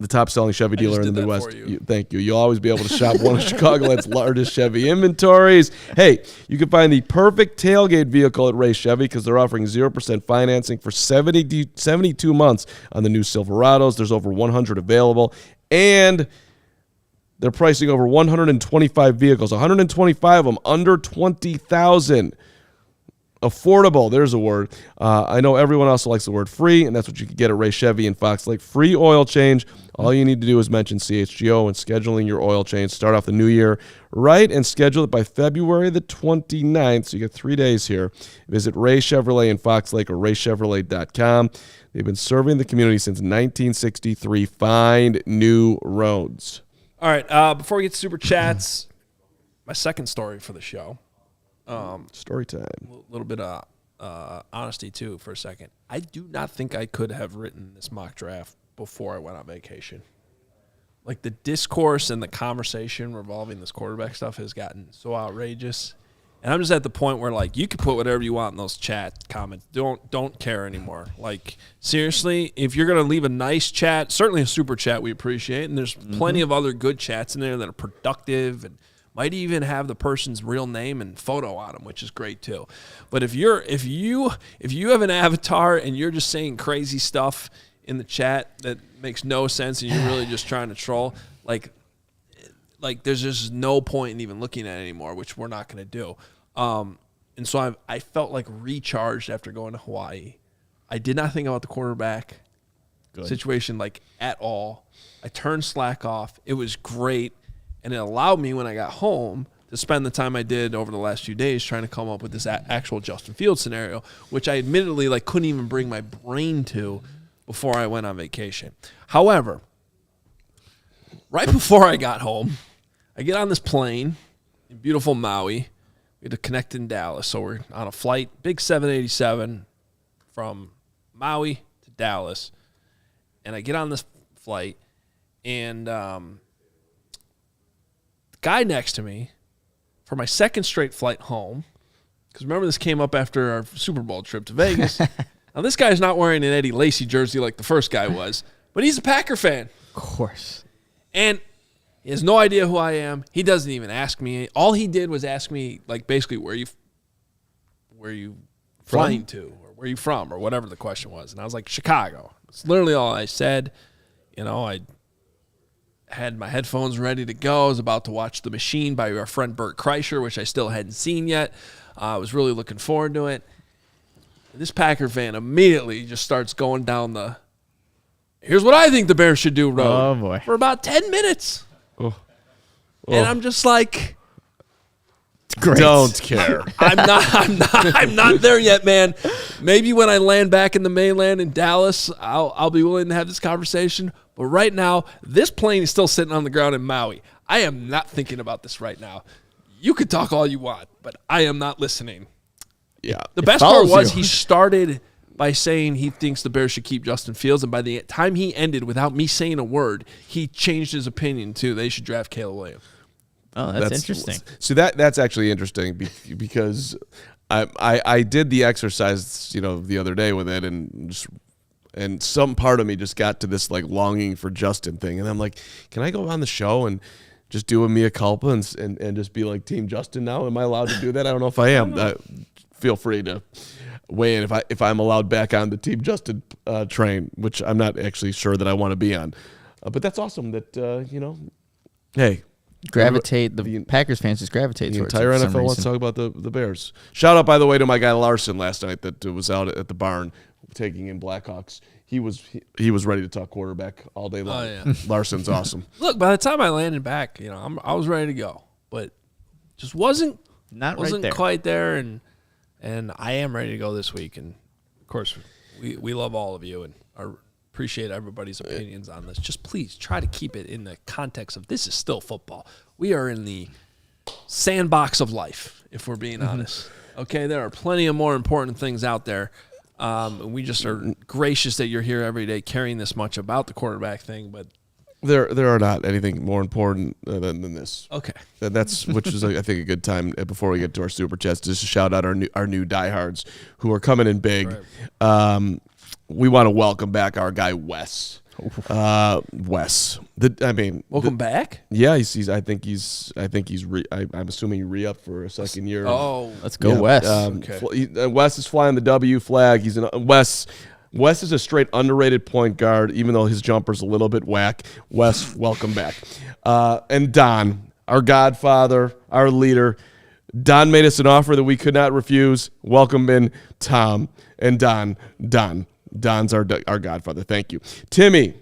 the top-selling Chevy dealer in the Midwest. Thank you. You'll always be able to shop one of Chicagoland's largest Chevy inventories. Hey, you can find the perfect tailgate vehicle at Ray Chevy because they're offering 0% financing for 72 months on the new Silverados. There's over 100 available, and they're pricing over 125 vehicles, 125 of them under $20,000. Affordable, there's a word. I know everyone also likes the word free, and that's what you can get at Ray Chevy in Fox Lake. Free oil change. All you need to do is mention CHGO when scheduling your oil change. Start off the new year right and schedule it by February the 29th, so you get 3 days here. Visit Ray Chevrolet in Fox Lake or raychevrolet.com. They've been serving the community since 1963. Find new roads. All right, before we get to Super Chats, my second story for the show. Story time. A little bit of honesty, too, for a second. I do not think I could have written this mock draft before I went on vacation. Like, the discourse and the conversation revolving this quarterback stuff has gotten so outrageous. And I'm just at the point where, like, you can put whatever you want in those chat comments. Don't care anymore. Like, seriously, if you're going to leave a nice chat, certainly a super chat we appreciate, and there's plenty of other good chats in there that are productive and might even have the person's real name and photo on them, which is great too. But if you have an avatar and you're just saying crazy stuff in the chat that makes no sense and you're really just trying to troll, like there's just no point in even looking at it anymore, which we're not going to do. And so I felt like recharged after going to Hawaii. I did not think about the quarterback situation like at all. I turned Slack off. It was great. And it allowed me, when I got home, to spend the time I did over the last few days trying to come up with this actual Justin Fields scenario, which I admittedly couldn't even bring my brain to before I went on vacation. However, right before I got home, I get on this plane in beautiful Maui. We had to connect in Dallas, so we're on a flight, big 787 from Maui to Dallas. And I get on this flight, and the guy next to me, for my second straight flight home, because remember this came up after our Super Bowl trip to Vegas. Now, this guy's not wearing an Eddie Lacy jersey like the first guy was, but he's a Packer fan. Of course. And he has no idea who I am. He doesn't even ask me. All he did was ask me, basically, where you flying to, or where you from, or whatever the question was. And I was like, Chicago. It's literally all I said. I had my headphones ready to go. I was about to watch The Machine by our friend Bert Kreischer, which I still hadn't seen yet. I was really looking forward to it. And this Packer fan immediately just starts going down the, here's what I think the Bears should do road. Oh, boy. For about 10 minutes. Oh. And I'm just like, Great. Don't care. I'm not there yet, man. Maybe when I land back in the mainland in Dallas, I'll be willing to have this conversation. But right now, this plane is still sitting on the ground in Maui. I am not thinking about this right now. You could talk all you want, but I am not listening. Yeah. The best part was you. he started by saying he thinks the Bears should keep Justin Fields, and by the time he ended, without me saying a word, he changed his opinion to they should draft Caleb Williams. Oh, that's interesting. So that's actually interesting because I did the exercise, the other day with it, and some part of me just got to this longing for Justin thing, and I'm like, can I go on the show and just do a mea culpa and just be like Team Justin now? Am I allowed to do that? I don't know if I am. Feel free to weigh in if I'm allowed back on the Team Justin train, which I'm not actually sure that I want to be on. But that's awesome that hey. The Packers fans just gravitate The towards entire it for some NFL wants to reason. talk about the Bears. Shout out, by the way, to my guy Larson last night that was out at the barn taking in Blackhawks. He was ready to talk quarterback all day long. Oh, yeah. Larson's awesome. Look, by the time I landed back, I was ready to go, but just wasn't right there. quite there, and I am ready to go this week. And of course, we love all of you and appreciate everybody's opinions on this. Just please try to keep it in the context of this is still football. We are in the sandbox of life, if we're being honest. Okay, there are plenty of more important things out there. And we just are gracious that you're here every day caring this much about the quarterback thing, but There are not anything more important than this. okay. That's which is I think a good time before we get to our super chats just to shout out our new diehards who are coming in big. Right. We want to welcome back our guy Wes. Wes. Welcome back. Yeah, I'm assuming re-up for a second year. Oh, Let's go, Yeah, Wes. Okay. Wes is flying the W flag. Wes is a straight underrated point guard, even though his jumper's a little bit whack. Wes, welcome back. And Don, our godfather, our leader. Don made us an offer that we could not refuse. Welcome in Tom and Don. Don's our godfather. Thank you. Timmy,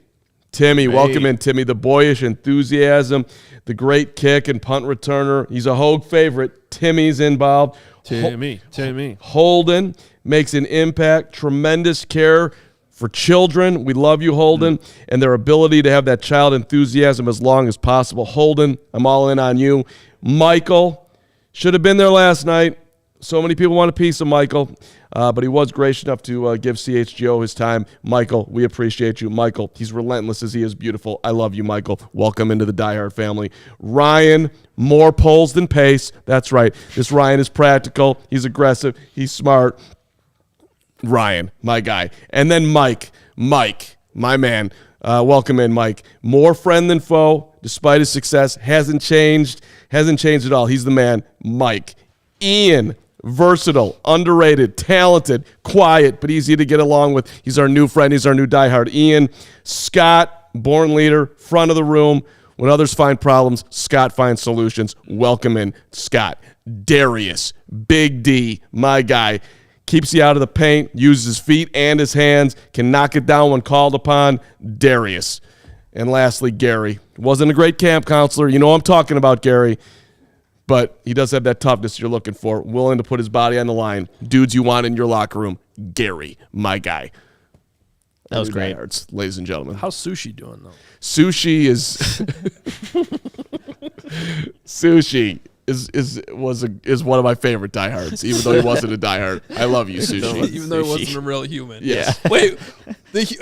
welcome in. Timmy, the boyish enthusiasm, the great kick and punt returner. He's a Hoge favorite. Timmy's involved. Timmy. Holden makes an impact. Tremendous care for children. We love you, Holden, and their ability to have that child enthusiasm as long as possible. Holden, I'm all in on you. Michael should have been there last night. So many people want a piece of Michael, but he was gracious enough to give CHGO his time. Michael, we appreciate you. Michael, he's relentless as he is beautiful. I love you, Michael. Welcome into the diehard family. Ryan, more polls than pace. That's right. This Ryan is practical. He's aggressive. He's smart. Ryan, my guy. And then Mike, my man. Welcome in, Mike. More friend than foe, despite his success. Hasn't changed at all. He's the man. Mike. Ian, versatile, underrated, talented, quiet, but easy to get along with. He's our new friend. He's our new diehard. Ian. Scott, born leader, front of the room. When others find problems, Scott finds solutions. Welcome in, Scott. Darius, Big D, my guy. Keeps you out of the paint, uses his feet and his hands, can knock it down when called upon. Darius. And lastly, Gary. Wasn't a great camp counselor. You know what I'm talking about, Gary. But he does have that toughness you're looking for, willing to put his body on the line. Dudes you want in your locker room. Gary, my guy. That was great. Diehards, ladies and gentlemen. How's Sushi doing, though? Sushi is Sushi is one of my favorite diehards, even though he wasn't a diehard. I love you, Sushi. Even though he wasn't a real human. Yeah. Wait,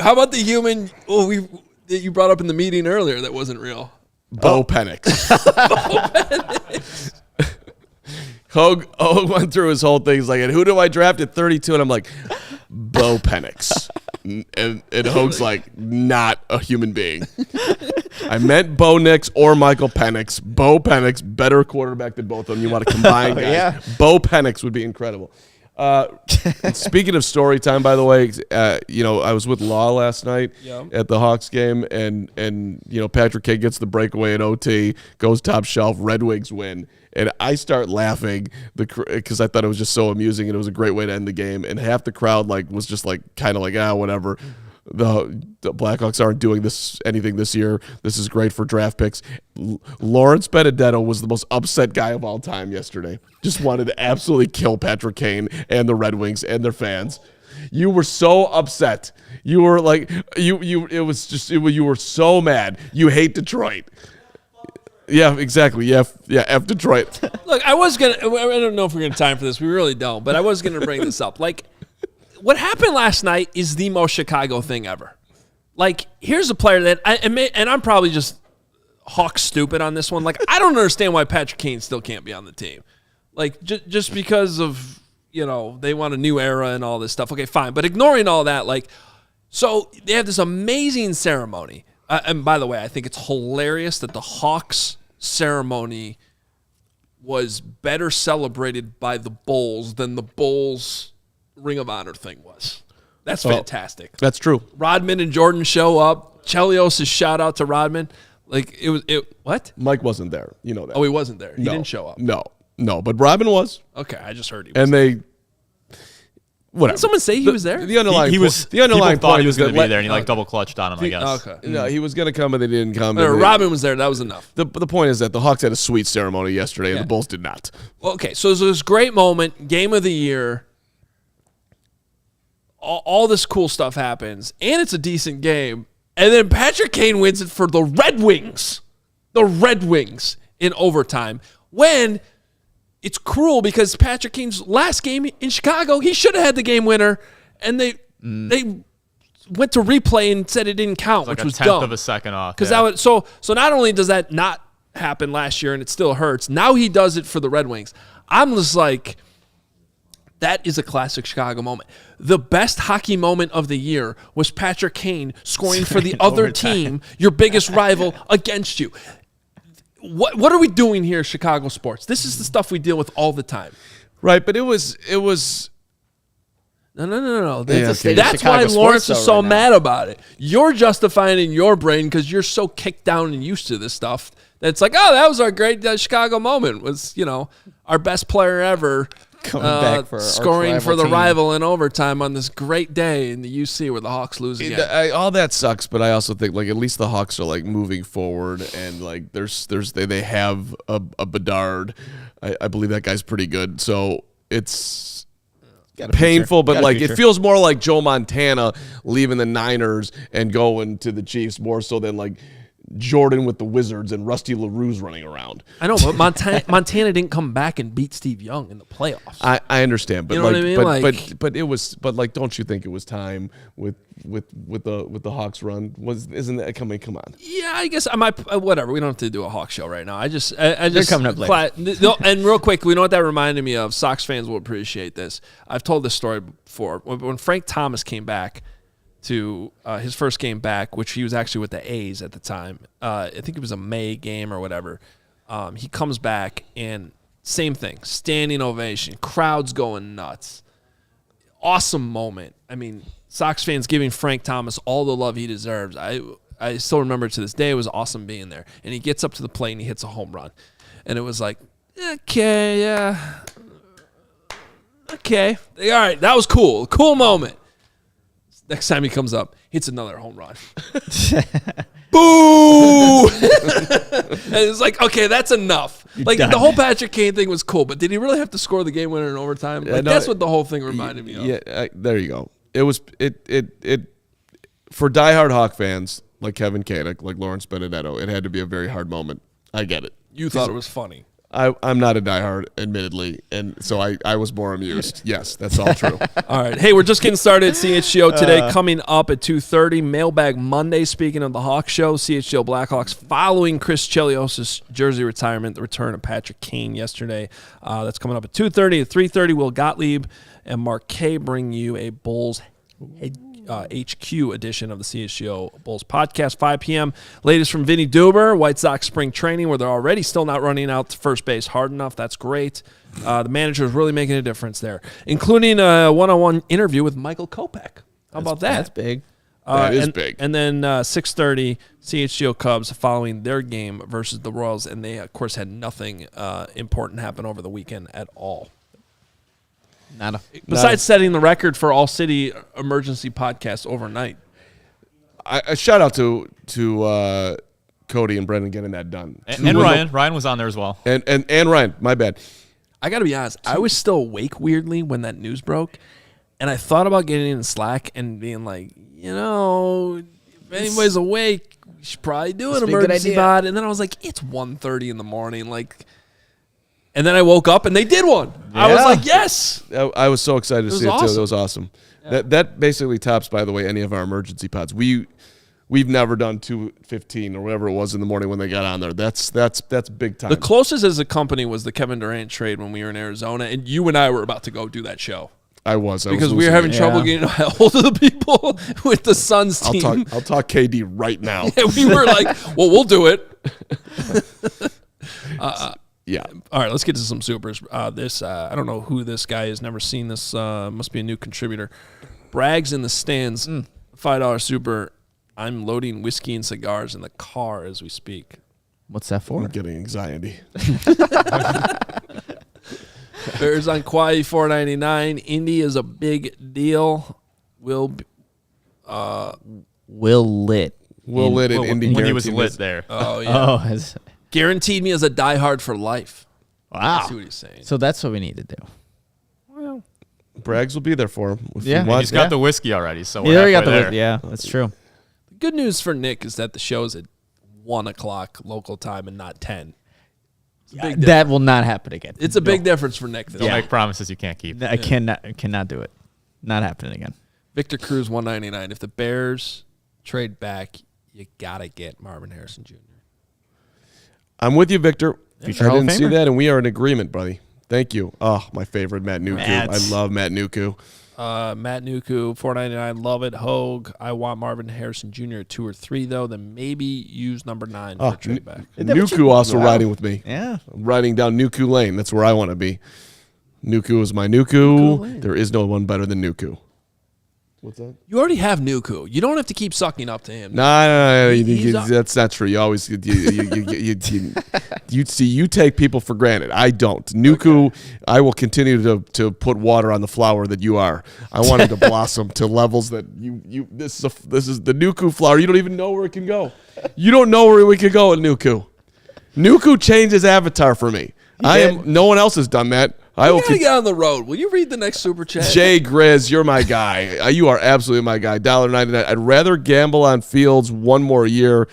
how about the human that you brought up in the meeting earlier that wasn't real? Bo Penix. Hoge went through his whole thing. He's like, and who do I draft at 32? And I'm like, Bo Penix. And Hoge's like, not a human being. I meant Bo Nix or Michael Penix. Bo Penix, better quarterback than both of them. You want to combine guys. Yeah. Bo Penix would be incredible. Speaking of story time, by the way, I was with Law last night at the Hawks game, and Patrick Kane gets the breakaway in OT, goes top shelf, Red Wings win, and I start laughing because I thought it was just so amusing and it was a great way to end the game, and half the crowd was just kind of whatever. The Blackhawks aren't doing anything this year. This is great for draft picks. Lawrence Benedetto was the most upset guy of all time yesterday. Just wanted to absolutely kill Patrick Kane and the Red Wings and their fans. You were so upset. You were like you were so mad. You hate Detroit. Yeah, exactly. Yeah, F Detroit. Look, I don't know if we're gonna time for this. We really don't. But I was gonna bring this up. What happened last night is the most Chicago thing ever. Here's a player that and I'm probably just Hawk stupid on this one. I don't understand why Patrick Kane still can't be on the team. Just because of, they want a new era and all this stuff. Okay, fine. But ignoring all that, so they have this amazing ceremony. And by the way, I think it's hilarious that the Hawks ceremony was better celebrated by the Bulls than the Bulls Ring of Honor thing was. That's fantastic. That's true. Rodman and Jordan show up. Chelios' shout out to Rodman. What? Mike wasn't there. You know that. Oh, he wasn't there. He didn't show up. No, but Rodman was. Okay, I just heard he was. And they, whatever. Did someone say he was there? The underlying, the underlying thought he was going to be there, and he double clutched on him. I guess. Okay. No, he was going to come, but they didn't come. Rodman was there. That was enough. The point is that the Hawks had a sweet ceremony yesterday, and the Bulls did not. Okay, so there's this great moment, game of the year. All this cool stuff happens, and it's a decent game. And then Patrick Kane wins it for the Red Wings. The Red Wings in overtime. When it's cruel because Patrick Kane's last game in Chicago, he should have had the game winner, and they went to replay and said it didn't count, which was dumb. A tenth of a second off. Because that was so not only does that not happen last year and it still hurts, now he does it for the Red Wings. I'm just like, that is a classic Chicago moment. The best hockey moment of the year was Patrick Kane scoring for the other team, your biggest rival, against you. What are we doing here, Chicago sports? This is the stuff we deal with all the time. Right, but it was. No. That's why Lawrence is so mad about it. You're justifying in your brain because you're so kicked down and used to this stuff. That's that was our great Chicago moment. Was our best player ever. Coming back for scoring for the rival in overtime on this great day in the UC where the Hawks lose again. All that sucks, but I also think at least the Hawks are moving forward, and they have a Bedard. I believe that guy's pretty good. So it's painful, but it feels more like Joe Montana leaving the Niners and going to the Chiefs more so than Jordan with the Wizards and Rusty LaRue's running around. I know, but Montana didn't come back and beat Steve Young in the playoffs. I understand, but you know what I mean? But it was don't you think it was time with the Hawks run? Isn't that come on? Yeah, I guess I might. Whatever. We don't have to do a Hawks show right now. I just they're coming up later. And real quick, we know what that reminded me of. Sox fans will appreciate this. I've told this story before. When Frank Thomas came back to his first game back, which he was actually with the A's at the time. I think it was a May game or whatever. He comes back and same thing, standing ovation, crowds going nuts. Awesome moment. I mean, Sox fans giving Frank Thomas all the love he deserves. I still remember to this day it was awesome being there. And he gets up to the plate and he hits a home run. And it was like, okay, yeah. Okay. All right, that was cool. Cool moment. Next time he comes up, hits another home run. boo. And it's like, okay, that's enough. Like done. the whole Patrick Kane thing was cool, but did he really have to score the game winner in overtime? Like, that's what the whole thing reminded me of. Yeah, there you go. It was it for diehard Hawk fans like Kevin Koenig, like Lawrence Benedetto. It had to be a very hard moment. I get it. You thought it was funny. I'm not a diehard, admittedly, and so I was more amused. Yes, that's all true. All right. Hey, we're just getting started at CHGO today. Coming up at 2:30, Mailbag Monday. Speaking of the Hawk Show, CHGO Blackhawks following Chris Chelios' jersey retirement, the return of Patrick Kane yesterday. That's coming up at 2:30. At 3:30, Will Gottlieb and Mark K bring you a Bulls HQ edition of the CHGO Bulls podcast, 5 p.m. Latest from Vinny Duber, White Sox spring training, where they're already still not running out to first base hard enough. That's great. The manager is really making a difference there, including a one-on-one interview with Michael Kopech. How about that? That's big. That is big. And then 6:30, CHGO Cubs following their game versus the Royals, and they, of course, had nothing important happen over the weekend at all. Besides setting the record for ALLCITY emergency podcast overnight. A shout out to Cody and Brendan getting that done. And Ryan. Ryan was on there as well. And Ryan, my bad. I got to be honest. I was still awake weirdly when that news broke, and I thought about getting in Slack and being like, if anybody's awake, we should probably do an emergency pod. And then I was like, it's 1:30 in the morning, and then I woke up and they did one. Yeah. I was like, yes. I was so excited to see it too. Awesome. That was awesome. Yeah. That basically tops, by the way, any of our emergency pods. We've never done 2:15 or whatever it was in the morning when they got on there. That's big time. The closest as a company was the Kevin Durant trade when we were in Arizona, and you and I were about to go do that show. Because we were having trouble getting a hold of the people with the Suns team. I'll talk KD right now. Yeah, we were like, well, we'll do it. Yeah. All right, let's get to some supers. I don't know who this guy is. Never seen this. Must be a new contributor. Brags in the stands. $5 super. I'm loading whiskey and cigars in the car as we speak. What's that for? I'm getting anxiety. Bears on Kauai, $4.99. Indy is a big deal. Will lit. In Indy when he was guaranteed lit this. there. Oh, yeah. Guaranteed me as a diehard for life. Wow. I see what he's saying. So that's what we need to do. Well, Braggs will be there for him. If Yeah. he wants. He's got the whiskey already, so we're You already got halfway the there. Yeah, that's true. the good news for Nick is that the show's at 1 o'clock local time and not 10. That will not happen again. It's a big difference for Nick. Don't make promises you can't keep. I cannot do it. Not happening again. Victor Cruz, $1.99. If the Bears trade back, you got to get Marvin Harrison Jr. I'm with you, Victor. Future I Hall of didn't see Famer. that, and we are in agreement, buddy. Thank you. Oh, my favorite, Matt Nuku. I love Matt Nuku. Matt Nuku, $4.99. Love it. Hoge. I want Marvin Harrison Jr. at 2 or 3, though. Then maybe use number 9 for a trade back. Nuku also riding with me. Yeah. I'm riding down Nuku Lane. That's where I want to be. Nuku is my Nuku. There is no one better than Nuku. What's that? You already have Nuku. You don't have to keep sucking up to him. No. He's That's not true. You always you see you take people for granted. I don't. Nuku, I will continue to put water on the flower that you are. I want it to blossom to levels that you. This is the Nuku flower. You don't even know where it can go. You don't know where we could go with Nuku. Nuku changed his avatar for me. No one else has done that. You got to get on the road. Will you read the next super chat? Jay Grizz, you're my guy. You are absolutely my guy. $1.99. I'd rather gamble on Fields one more year,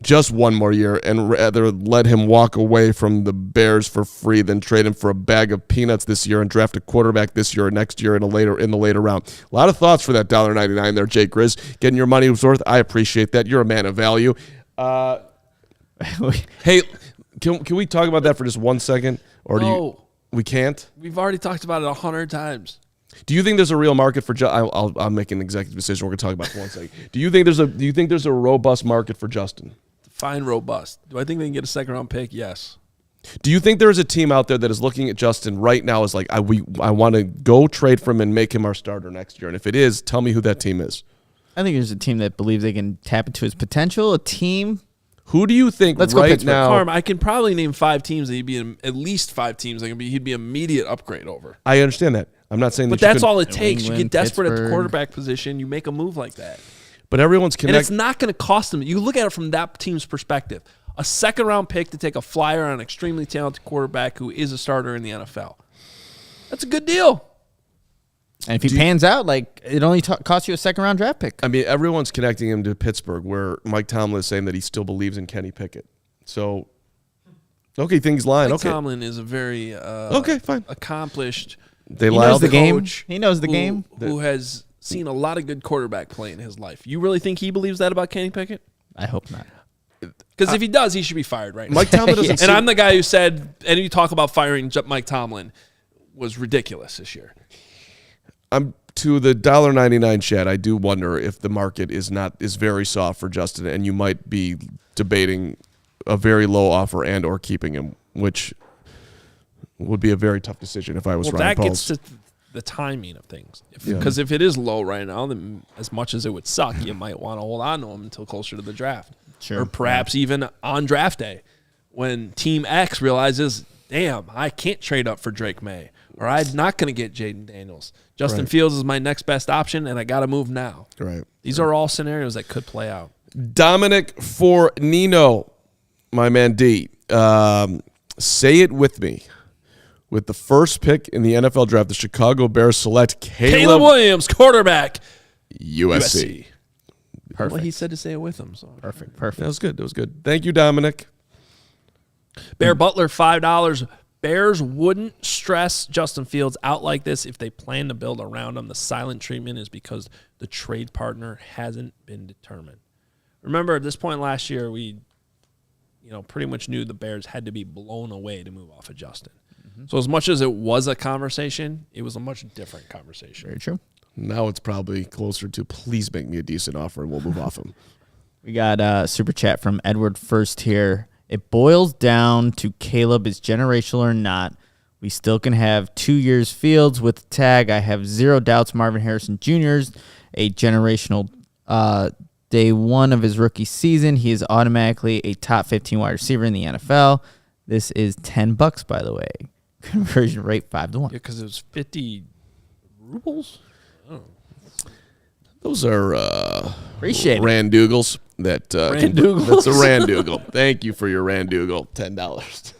just one more year, and rather let him walk away from the Bears for free than trade him for a bag of peanuts this year and draft a quarterback this year or next year in the later round. A lot of thoughts for that $1.99 there, Jay Grizz. Getting your money's worth. I appreciate that. You're a man of value. Hey, can we talk about that for just 1 second? Or No. We can't? We've already talked about it 100 times. Do you think there's a real market for I'll make an executive decision. We're going to talk about it for 1 second. Do you think there's a robust market for Justin? Fine, robust. Do I think they can get a second-round pick? Yes. Do you think there's a team out there that is looking at Justin right now as like, I want to go trade for him and make him our starter next year? And if it is, tell me who that team is. I think there's a team that believes they can tap into his potential. A team. Who do you think Let's go right Pittsburgh. now? Carm, I can probably name 5 teams that he'd be in, at least 5 teams that he'd be immediate upgrade over. I understand that. I'm not saying But that that's all it takes. You England, get desperate at the Pittsburgh. quarterback position, you make a move like that. But everyone's And connected. it's not going to cost them. You look at it from that team's perspective. A second-round pick to take a flyer on an extremely talented quarterback who is a starter in the NFL. That's a good deal. And if he pans out, like, it only costs you a second-round draft pick. I mean, everyone's connecting him to Pittsburgh, where Mike Tomlin is saying that he still believes in Kenny Pickett. So, okay, things line. Mike Okay. Tomlin is a very Fine. accomplished They He lie knows all the game. coach He knows the game. who has seen a lot of good quarterback play in his life. You really think he believes that about Kenny Pickett? I hope not. Because if he does, he should be fired right now. Mike Tomlin doesn't And seem- I'm the guy who said any talk about firing Mike Tomlin was ridiculous this year. I'm to the $1.99 chat. I do wonder if the market is very soft for Justin, and you might be debating a very low offer and or keeping him, which would be a very tough decision if I was Well, Ryan that Poles. gets to the timing of things. Because if it is low right now, then as much as it would suck, you might want to hold on to him until closer to the draft. Sure. Or perhaps even on draft day when Team X realizes, damn, I can't trade up for Drake May, or I'm not going to get Jaden Daniels. Justin Right. Fields is my next best option, and I got to move now. Right. These are all scenarios that could play out. Dominic for Nino, my man D. Say it with me. With the first pick in the NFL draft, the Chicago Bears select Caleb Williams, quarterback, USC. Perfect. Well, he said to say it with him. So. Perfect. That was good. That was good. Thank you, Dominic. Bear Butler, $5. Bears wouldn't stress Justin Fields out like this if they plan to build around him. The silent treatment is because the trade partner hasn't been determined. Remember, at this point last year, we pretty much knew the Bears had to be blown away to move off of Justin. So as much as it was a conversation, it was a much different conversation. Very true. Now it's probably closer to please make me a decent offer and we'll move off him. We got a super chat from Edward First here. It boils down to Caleb is generational or not. We still can have 2 years Fields with the tag. I have zero doubts Marvin Harrison Jr. is a generational day one of his rookie season. He is automatically a top 15 wide receiver in the NFL. This is $10, by the way. Conversion rate 5-1. Yeah, because it was 50 rubles. Those are Appreciate it. Randoogles. That's a Randoogle. Thank you for your Randoogle. $10.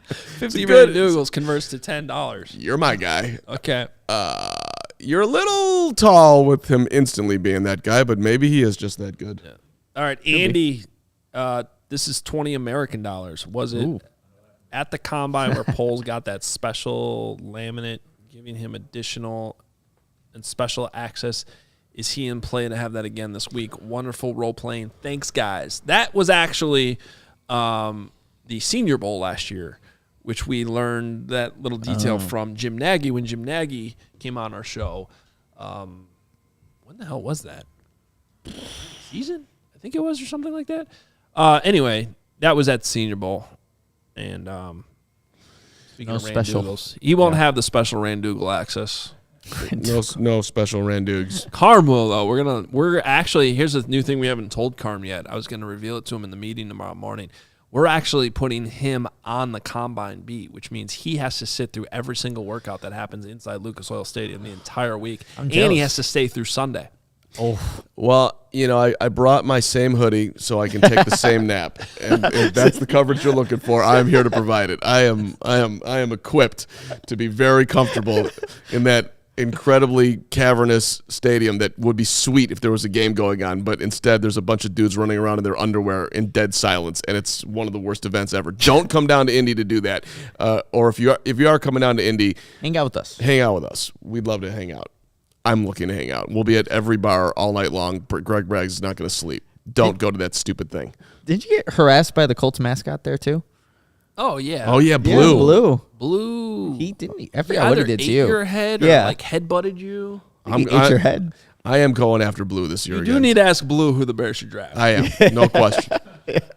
50 good- Randoogles converts to $10. You're my guy. Okay. You're a little tall with him instantly being that guy, but maybe he is just that good. All right, Andy, this is 20 American dollars. Was it at the combine where Poles got that special laminate giving him additional and special access? Is he in play to have that again this week? Wonderful role playing. Thanks, guys. That was actually the Senior Bowl last year, which we learned that little detail from Jim Nagy when Jim Nagy came on our show. When the hell was that? Season? I think it was, or something like that. Anyway, that was at the Senior Bowl. And speaking No of special. Randoogles, he won't have the special Randoogle access. No special Randoogs. Carm will, though. We're actually, here's a new thing we haven't told Carm yet. I was going to reveal it to him in the meeting tomorrow morning. We're actually putting him on the combine beat, which means he has to sit through every single workout that happens inside Lucas Oil Stadium the entire week. And he jealous. has to stay through Sunday. Well, I brought my same hoodie so I can take the same nap, and if that's the coverage you're looking for, I'm here to provide it. I am equipped to be very comfortable in that incredibly cavernous stadium that would be sweet if there was a game going on, but instead there's a bunch of dudes running around in their underwear in dead silence, and it's one of the worst events ever. Don't come down to Indy to do that, or if you are coming down to Indy, Hang out with us. hang out with us. We'd love to hang out. I'm looking to hang out. We'll be at every bar all night long. Greg Braggs is not going to sleep. Don't go to that stupid thing. Did you get harassed by the Colts mascot there, too? Oh, yeah. Oh, yeah, Blue. Yeah, Blue. Blue. He didn't. I He forgot what he either did to ate you. your head or Yeah. like head-butted you. He ate your head. I am going after Blue this year You again. do need to ask Blue who the Bears should draft. I am. No question.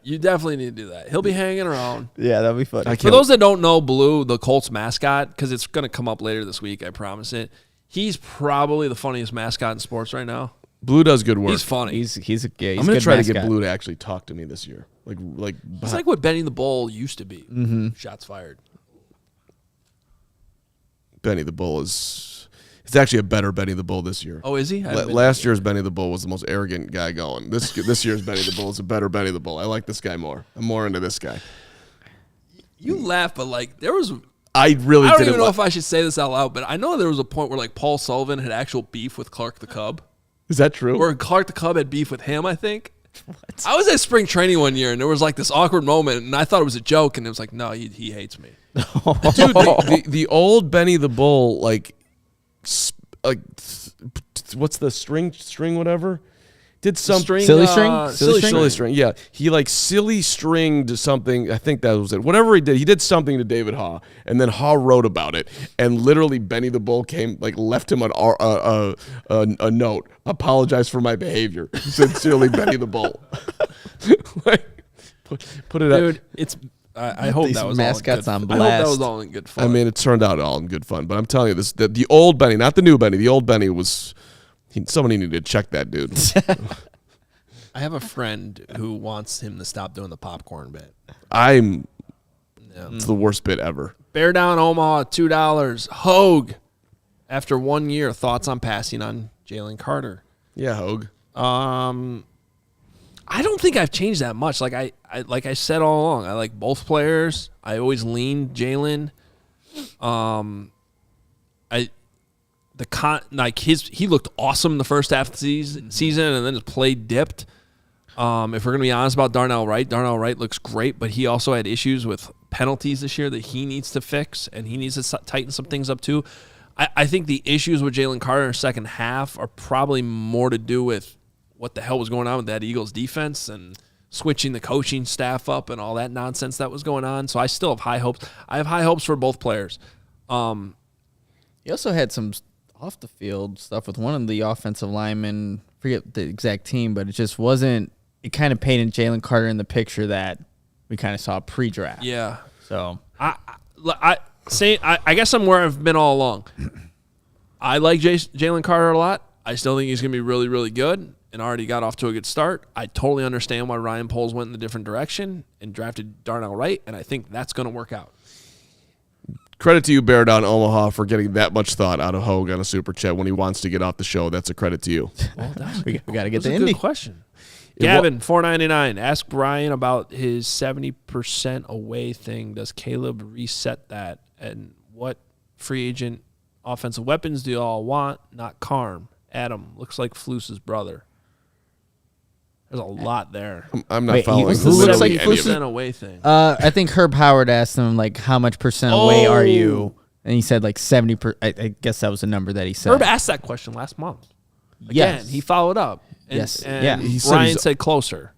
You definitely need to do that. He'll be hanging around. Yeah, that'd be fun. For those that don't know Blue, the Colts mascot, because it's going to come up later this week, I promise it. He's probably the funniest mascot in sports right now. Blue does good work. He's funny. He's a I'm going to try to get Blue to actually talk to me this year. It's like what Benny the Bull used to be. Shots fired. Benny the Bull is He's actually a better Benny the Bull this year. Oh, is he? Last year's Benny the Bull was the most arrogant guy going. This year's Benny the Bull is a better Benny the Bull. I like this guy more. I'm more into this guy. You laugh, but like there was. I don't even know if I should say this out loud, but I know there was a point where like Paul Sullivan had actual beef with Clark the Cub. Is that true? Or Clark the Cub had beef with him, I think. What? I was at spring training one year, and there was like this awkward moment, and I thought it was a joke, and it was like, no, he hates me. Dude, the old Benny the Bull, like what's the string whatever? Did something silly string? Yeah, he like silly stringed something. I think that was it. Whatever he did something to David Haw, and then Haw wrote about it. And literally, Benny the Bull left him a note. Apologize for my behavior. Sincerely, Benny the Bull. Put it up, dude. It's. I hope that was mascots all in on good, blast. I hope that was all in good fun. I mean, it turned out all in good fun. But I'm telling you, the old Benny, not the new Benny. The old Benny was. Somebody needed to check that dude. I have a friend who wants him to stop doing the popcorn bit. It's the worst bit ever. Bear Down Omaha, $2. Hoge, after 1 year, thoughts on passing on Jalen Carter. Yeah, Hoge. I don't think I've changed that much. Like I said all along, I like both players. I always leaned Jalen. He looked awesome the first half of the season, and then his play dipped. If we're gonna be honest about Darnell Wright looks great, but he also had issues with penalties this year that he needs to fix, and he needs to tighten some things up too. I think the issues with Jalen Carter in the second half are probably more to do with what the hell was going on with that Eagles defense and switching the coaching staff up and all that nonsense that was going on. So I still have high hopes. I have high hopes for both players. He also had some off the field stuff with one of the offensive linemen. Forget the exact team, but it just wasn't. It kind of painted Jalen Carter in the picture that we kind of saw pre-draft. Yeah. So I guess I'm where I've been all along. I like Jalen Carter a lot. I still think he's going to be really, really good and already got off to a good start. I totally understand why Ryan Poles went in a different direction and drafted Darnell Wright, and I think that's going to work out. Credit to you, Bear Down Omaha, for getting that much thought out of Hoge on a super chat when he wants to get off the show. That's a credit to you. Well, we got to get the a Indy good question. Gavin, $4.99. Ask Ryan about his 70% away thing. Does Caleb reset that? And what free agent offensive weapons do you all want? Not Carm. Adam, looks like Fluce's brother. There's a lot there. I'm not following. Who looks like any of it. 70% away thing. I think Herb Howard asked him, like, how much percent away are you? And he said, like, 70%. I guess that was the number that he said. Herb asked that question last month. Again, Yes. he followed up. And, Yes. And Yeah. He said Ryan he's- said closer.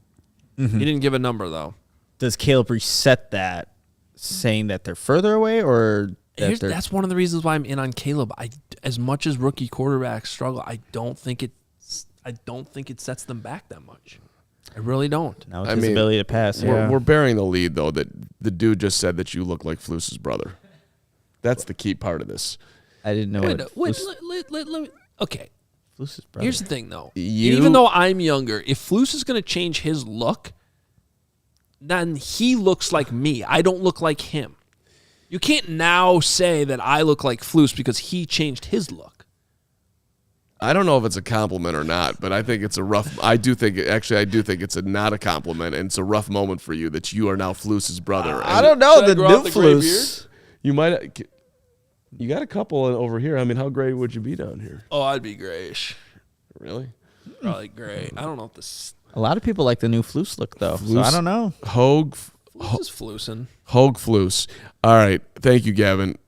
He didn't give a number, though. Does Caleb reset that, saying that they're further away, or that they're... That's one of the reasons why I'm in on Caleb. As much as rookie quarterbacks struggle, I don't think it sets them back that much. I really don't. Now with his ability to pass. We're bearing the lead, though, that the dude just said that you look like Fluce's brother. That's the key part of this. I didn't know Wait, it. let me. Okay. Fluce's brother. Here's the thing, though. Even though I'm younger, if Fluce is going to change his look, then he looks like me. I don't look like him. You can't now say that I look like Fluce because he changed his look. I don't know if it's a compliment or not, but I think it's a rough. I do think it's not a compliment, and it's a rough moment for you that you are now Fluce's brother. I don't know. Should I The grow new out the gray Fluce. You might. You got a couple over here. I mean, how gray would you be down here? Oh, I'd be grayish. Really? Probably gray. I don't know if this A lot of people like the new Fluce look, though. So Fluce? I don't know. Hoge Fluce is flucing. Fluce. All right. Thank you, Gavin.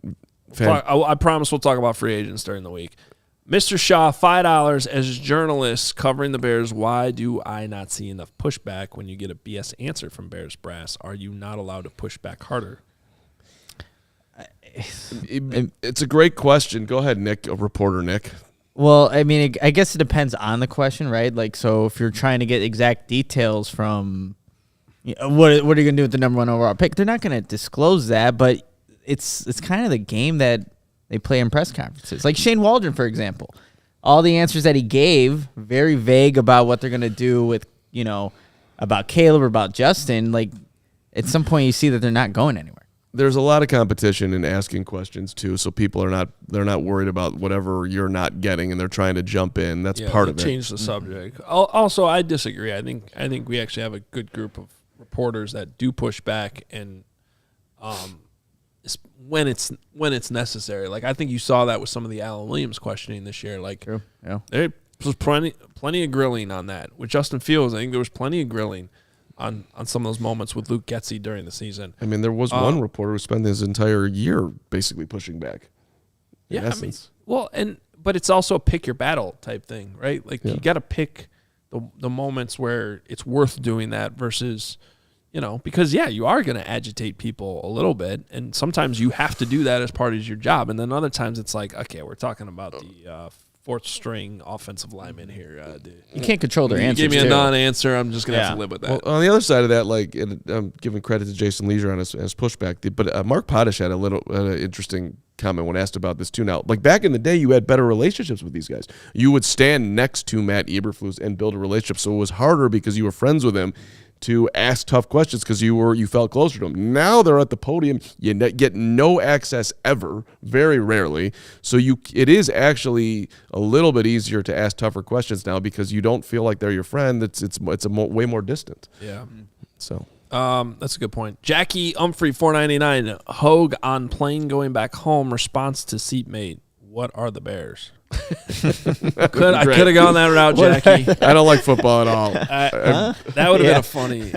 I promise we'll talk about free agents during the week. Mr. Shaw, $5 as journalists covering the Bears. Why do I not see enough pushback when you get a BS answer from Bears brass? Are you not allowed to push back harder? It's a great question. Go ahead, Nick, reporter Nick. Well, I mean, I guess it depends on the question, right? Like, so if you're trying to get exact details from what are you going to do with the number one overall pick, they're not going to disclose that, but it's kind of the game that they play in press conferences. Like Shane Waldron, for example. All the answers that he gave, very vague about what they're going to do with, about Caleb or about Justin. Like, at some point you see that they're not going anywhere. there's a lot of competition in asking questions too, so people are not worried about whatever you're not getting, and they're trying to jump in. That's part of it. Change the subject. Also, I disagree. I think we actually have a good group of reporters that do push back, and when it's necessary. Like I think you saw that with some of the Alan Williams questioning this year. Like True. Yeah. there was plenty of grilling on that. With Justin Fields, I think there was plenty of grilling on some of those moments with Luke Getsy during the season. I mean, there was one reporter who spent his entire year basically pushing back. In essence. But it's also a pick your battle type thing, right? Like you got to pick the moments where it's worth doing that versus, because you are going to agitate people a little bit, and sometimes you have to do that as part of your job, and then other times it's like, okay, we're talking about the fourth string offensive lineman here. Dude. You can't control their answers. Give me a non-answer. I'm just gonna have to live with that. Well, on the other side of that, I'm giving credit to Jason Leisure on his pushback, but Mark Potash had an interesting comment when asked about this too. Now, like back in the day, you had better relationships with these guys. You would stand next to Matt Eberflus and build a relationship, so it was harder because you were friends with him to ask tough questions because you felt closer to them. Now they're at the podium. You get no access ever, very rarely. So it is actually a little bit easier to ask tougher questions now because you don't feel like they're your friend. It's way more distant. Yeah. So that's a good point. Jackie Humphrey, $4.99. Hoge on plane going back home. Response to seatmate. What are the Bears? I could have gone that route, Jackie. I don't like football at all. That would have been a funny.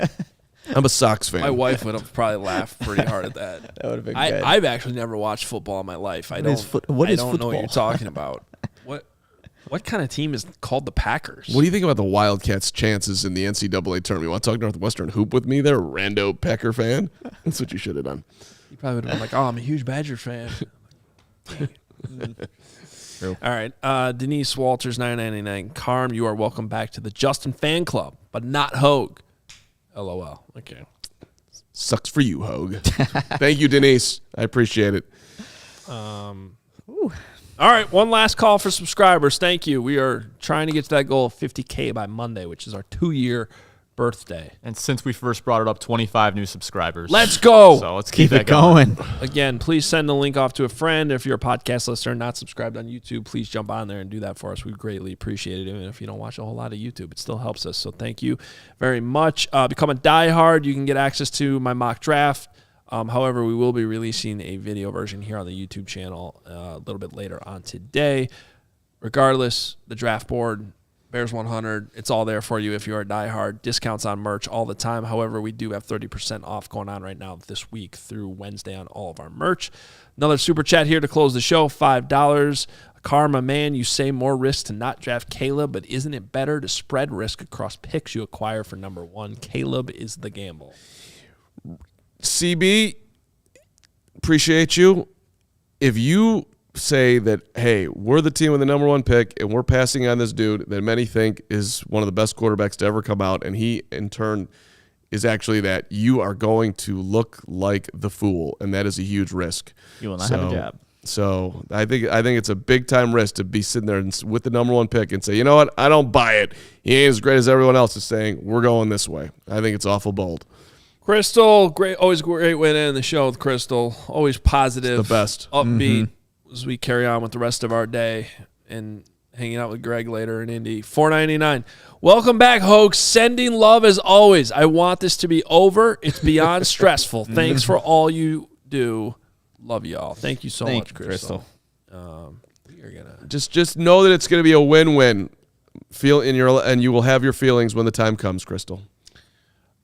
I'm a Sox fan. My wife would have probably laughed pretty hard at that. That would have been good. I've actually never watched football in my life. I don't know what you're talking about. What kind of team is called the Packers? What do you think about the Wildcats' chances in the NCAA tournament? You want to talk Northwestern hoop with me there, rando Packer fan? That's what you should have done. You probably would have been like, oh, I'm a huge Badger fan. True. All right. Denise Walters, $9.99. Carm, you are welcome back to the Justin fan club, but not Hoge. LOL. Okay. Sucks for you, Hoge. Thank you, Denise. I appreciate it. All right. One last call for subscribers. Thank you. We are trying to get to that goal of 50K by Monday, which is our 2-year birthday. And since we first brought it up, 25 new subscribers. Let's go. So let's keep it that going. Again, please send the link off to a friend. If you're a podcast listener not subscribed on YouTube, please jump on there and do that for us. We greatly appreciate it. Even if you don't watch a whole lot of YouTube, it still helps us. So thank you very much. Become a diehard. You can get access to my mock draft. However, we will be releasing a video version here on the YouTube channel a little bit later on today. Regardless, the draft board, Bears 100, it's all there for you if you're a diehard. Discounts on merch all the time. However, we do have 30% off going on right now this week through Wednesday on all of our merch. Another super chat here to close the show, $5. Karma, man, you say more risk to not draft Caleb, but isn't it better to spread risk across picks you acquire for number one? Caleb is the gamble. CB, appreciate you. If you say that, hey, we're the team with the number one pick and we're passing on this dude that many think is one of the best quarterbacks to ever come out, and he in turn is actually that, you are going to look like the fool, and that is a huge risk. You will not have a job. So I think it's a big time risk to be sitting there with the number one pick and say, you know what, I don't buy it. He ain't as great as everyone else is saying. We're going this way. I think it's awful bold. Crystal, great, always great way to end the show with Crystal. Always positive, it's the best, upbeat as we carry on with the rest of our day and hanging out with Greg later in Indy. $4.99. Welcome back, Hoge. Sending love as always. I want this to be over. It's beyond stressful. Thanks for all you do. Love y'all. Thank you so much, Crystal. You're gonna just know that it's going to be a win-win. And you will have your feelings when the time comes, Crystal.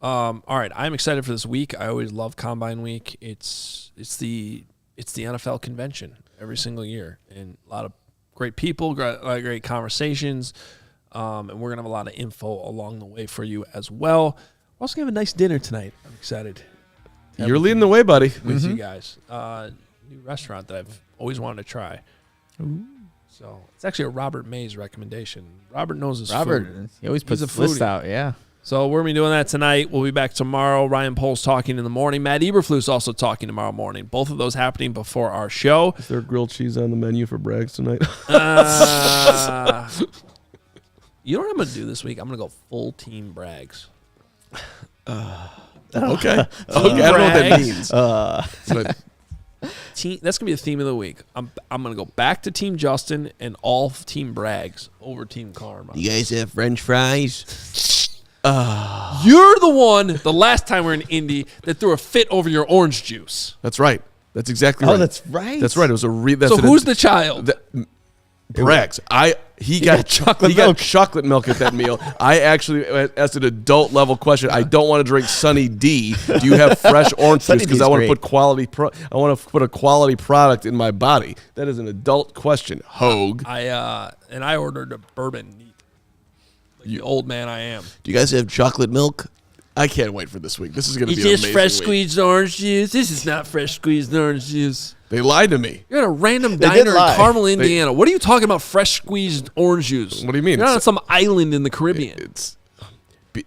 All right, I'm excited for this week. I always love Combine Week. It's the NFL convention every single year, and a lot of great people, great conversations, and we're gonna have a lot of info along the way for you as well. We're also gonna have a nice dinner tonight. I'm excited. You're leading the way, buddy. With you guys, new restaurant that I've always wanted to try. Ooh. So it's actually a Robert Mays recommendation. Robert knows his food. He always puts a list out. Yeah. So we're going to be doing that tonight. We'll be back tomorrow. Ryan Pohl's talking in the morning. Matt Eberflus also talking tomorrow morning. Both of those happening before our show. Is there grilled cheese on the menu for Braggs tonight? You know what I'm going to do this week? I'm going to go full team Braggs. Okay. Okay. I don't know what that means. But That's gonna be the theme of the week. I'm gonna go back to Team Justin and all Team Brags over Team Carman. You guys have French fries? You're the one. The last time we were in Indy that threw a fit over your orange juice. that's right. That's exactly right. Oh, that's right. That's right. It was a So who's the child? Brags. He got chocolate milk at that meal. I actually asked an adult level question. I don't want to drink Sunny D. Do you have fresh orange juice? Because I want to put I want to put a quality product in my body. That is an adult question. Hoge. I ordered a bourbon neat. Like the old man I am. Do you guys have chocolate milk? I can't wait for this week. This is going to be Is an this amazing fresh week. squeezed orange juice? This is not fresh squeezed orange juice. They lied to me. You're at a random They did diner in lie. Carmel, Indiana. What are you talking about fresh squeezed orange juice? What do you mean? You're not on some island in the Caribbean.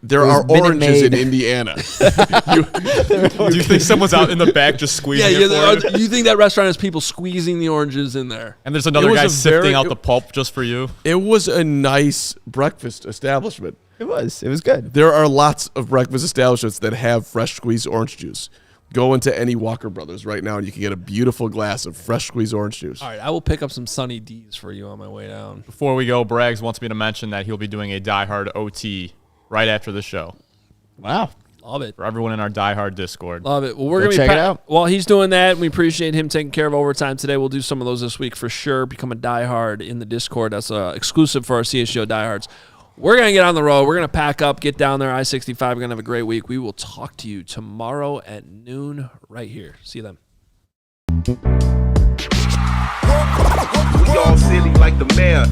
There It was are oranges in Minute Maid. Indiana. Do you think someone's out in the back just squeezing it for you? You think that restaurant has people squeezing the oranges in there? And there's another was guy a sifting very- out the pulp just for you? It was a nice breakfast establishment. It was good. There are lots of breakfast establishments that have fresh squeezed orange juice. Go into any Walker Brothers right now and you can get a beautiful glass of fresh squeezed orange juice. All right, I will pick up some Sunny D's for you on my way down. Before we go, Braggs wants me to mention that he'll be doing a Die Hard OT right after the show Wow. Love it. for everyone in our Die Hard Discord. Love it. Well, we're Go gonna check it out. While he's doing that, we appreciate him taking care of overtime today. We'll do some of those this week for sure. Become a diehard in the Discord. That's exclusive for our CHGO diehards. We're gonna get on the road. We're gonna pack up, get down there. I-65. We're gonna have a great week. We will talk to you tomorrow at noon right here. See you then. We all silly like the mayor.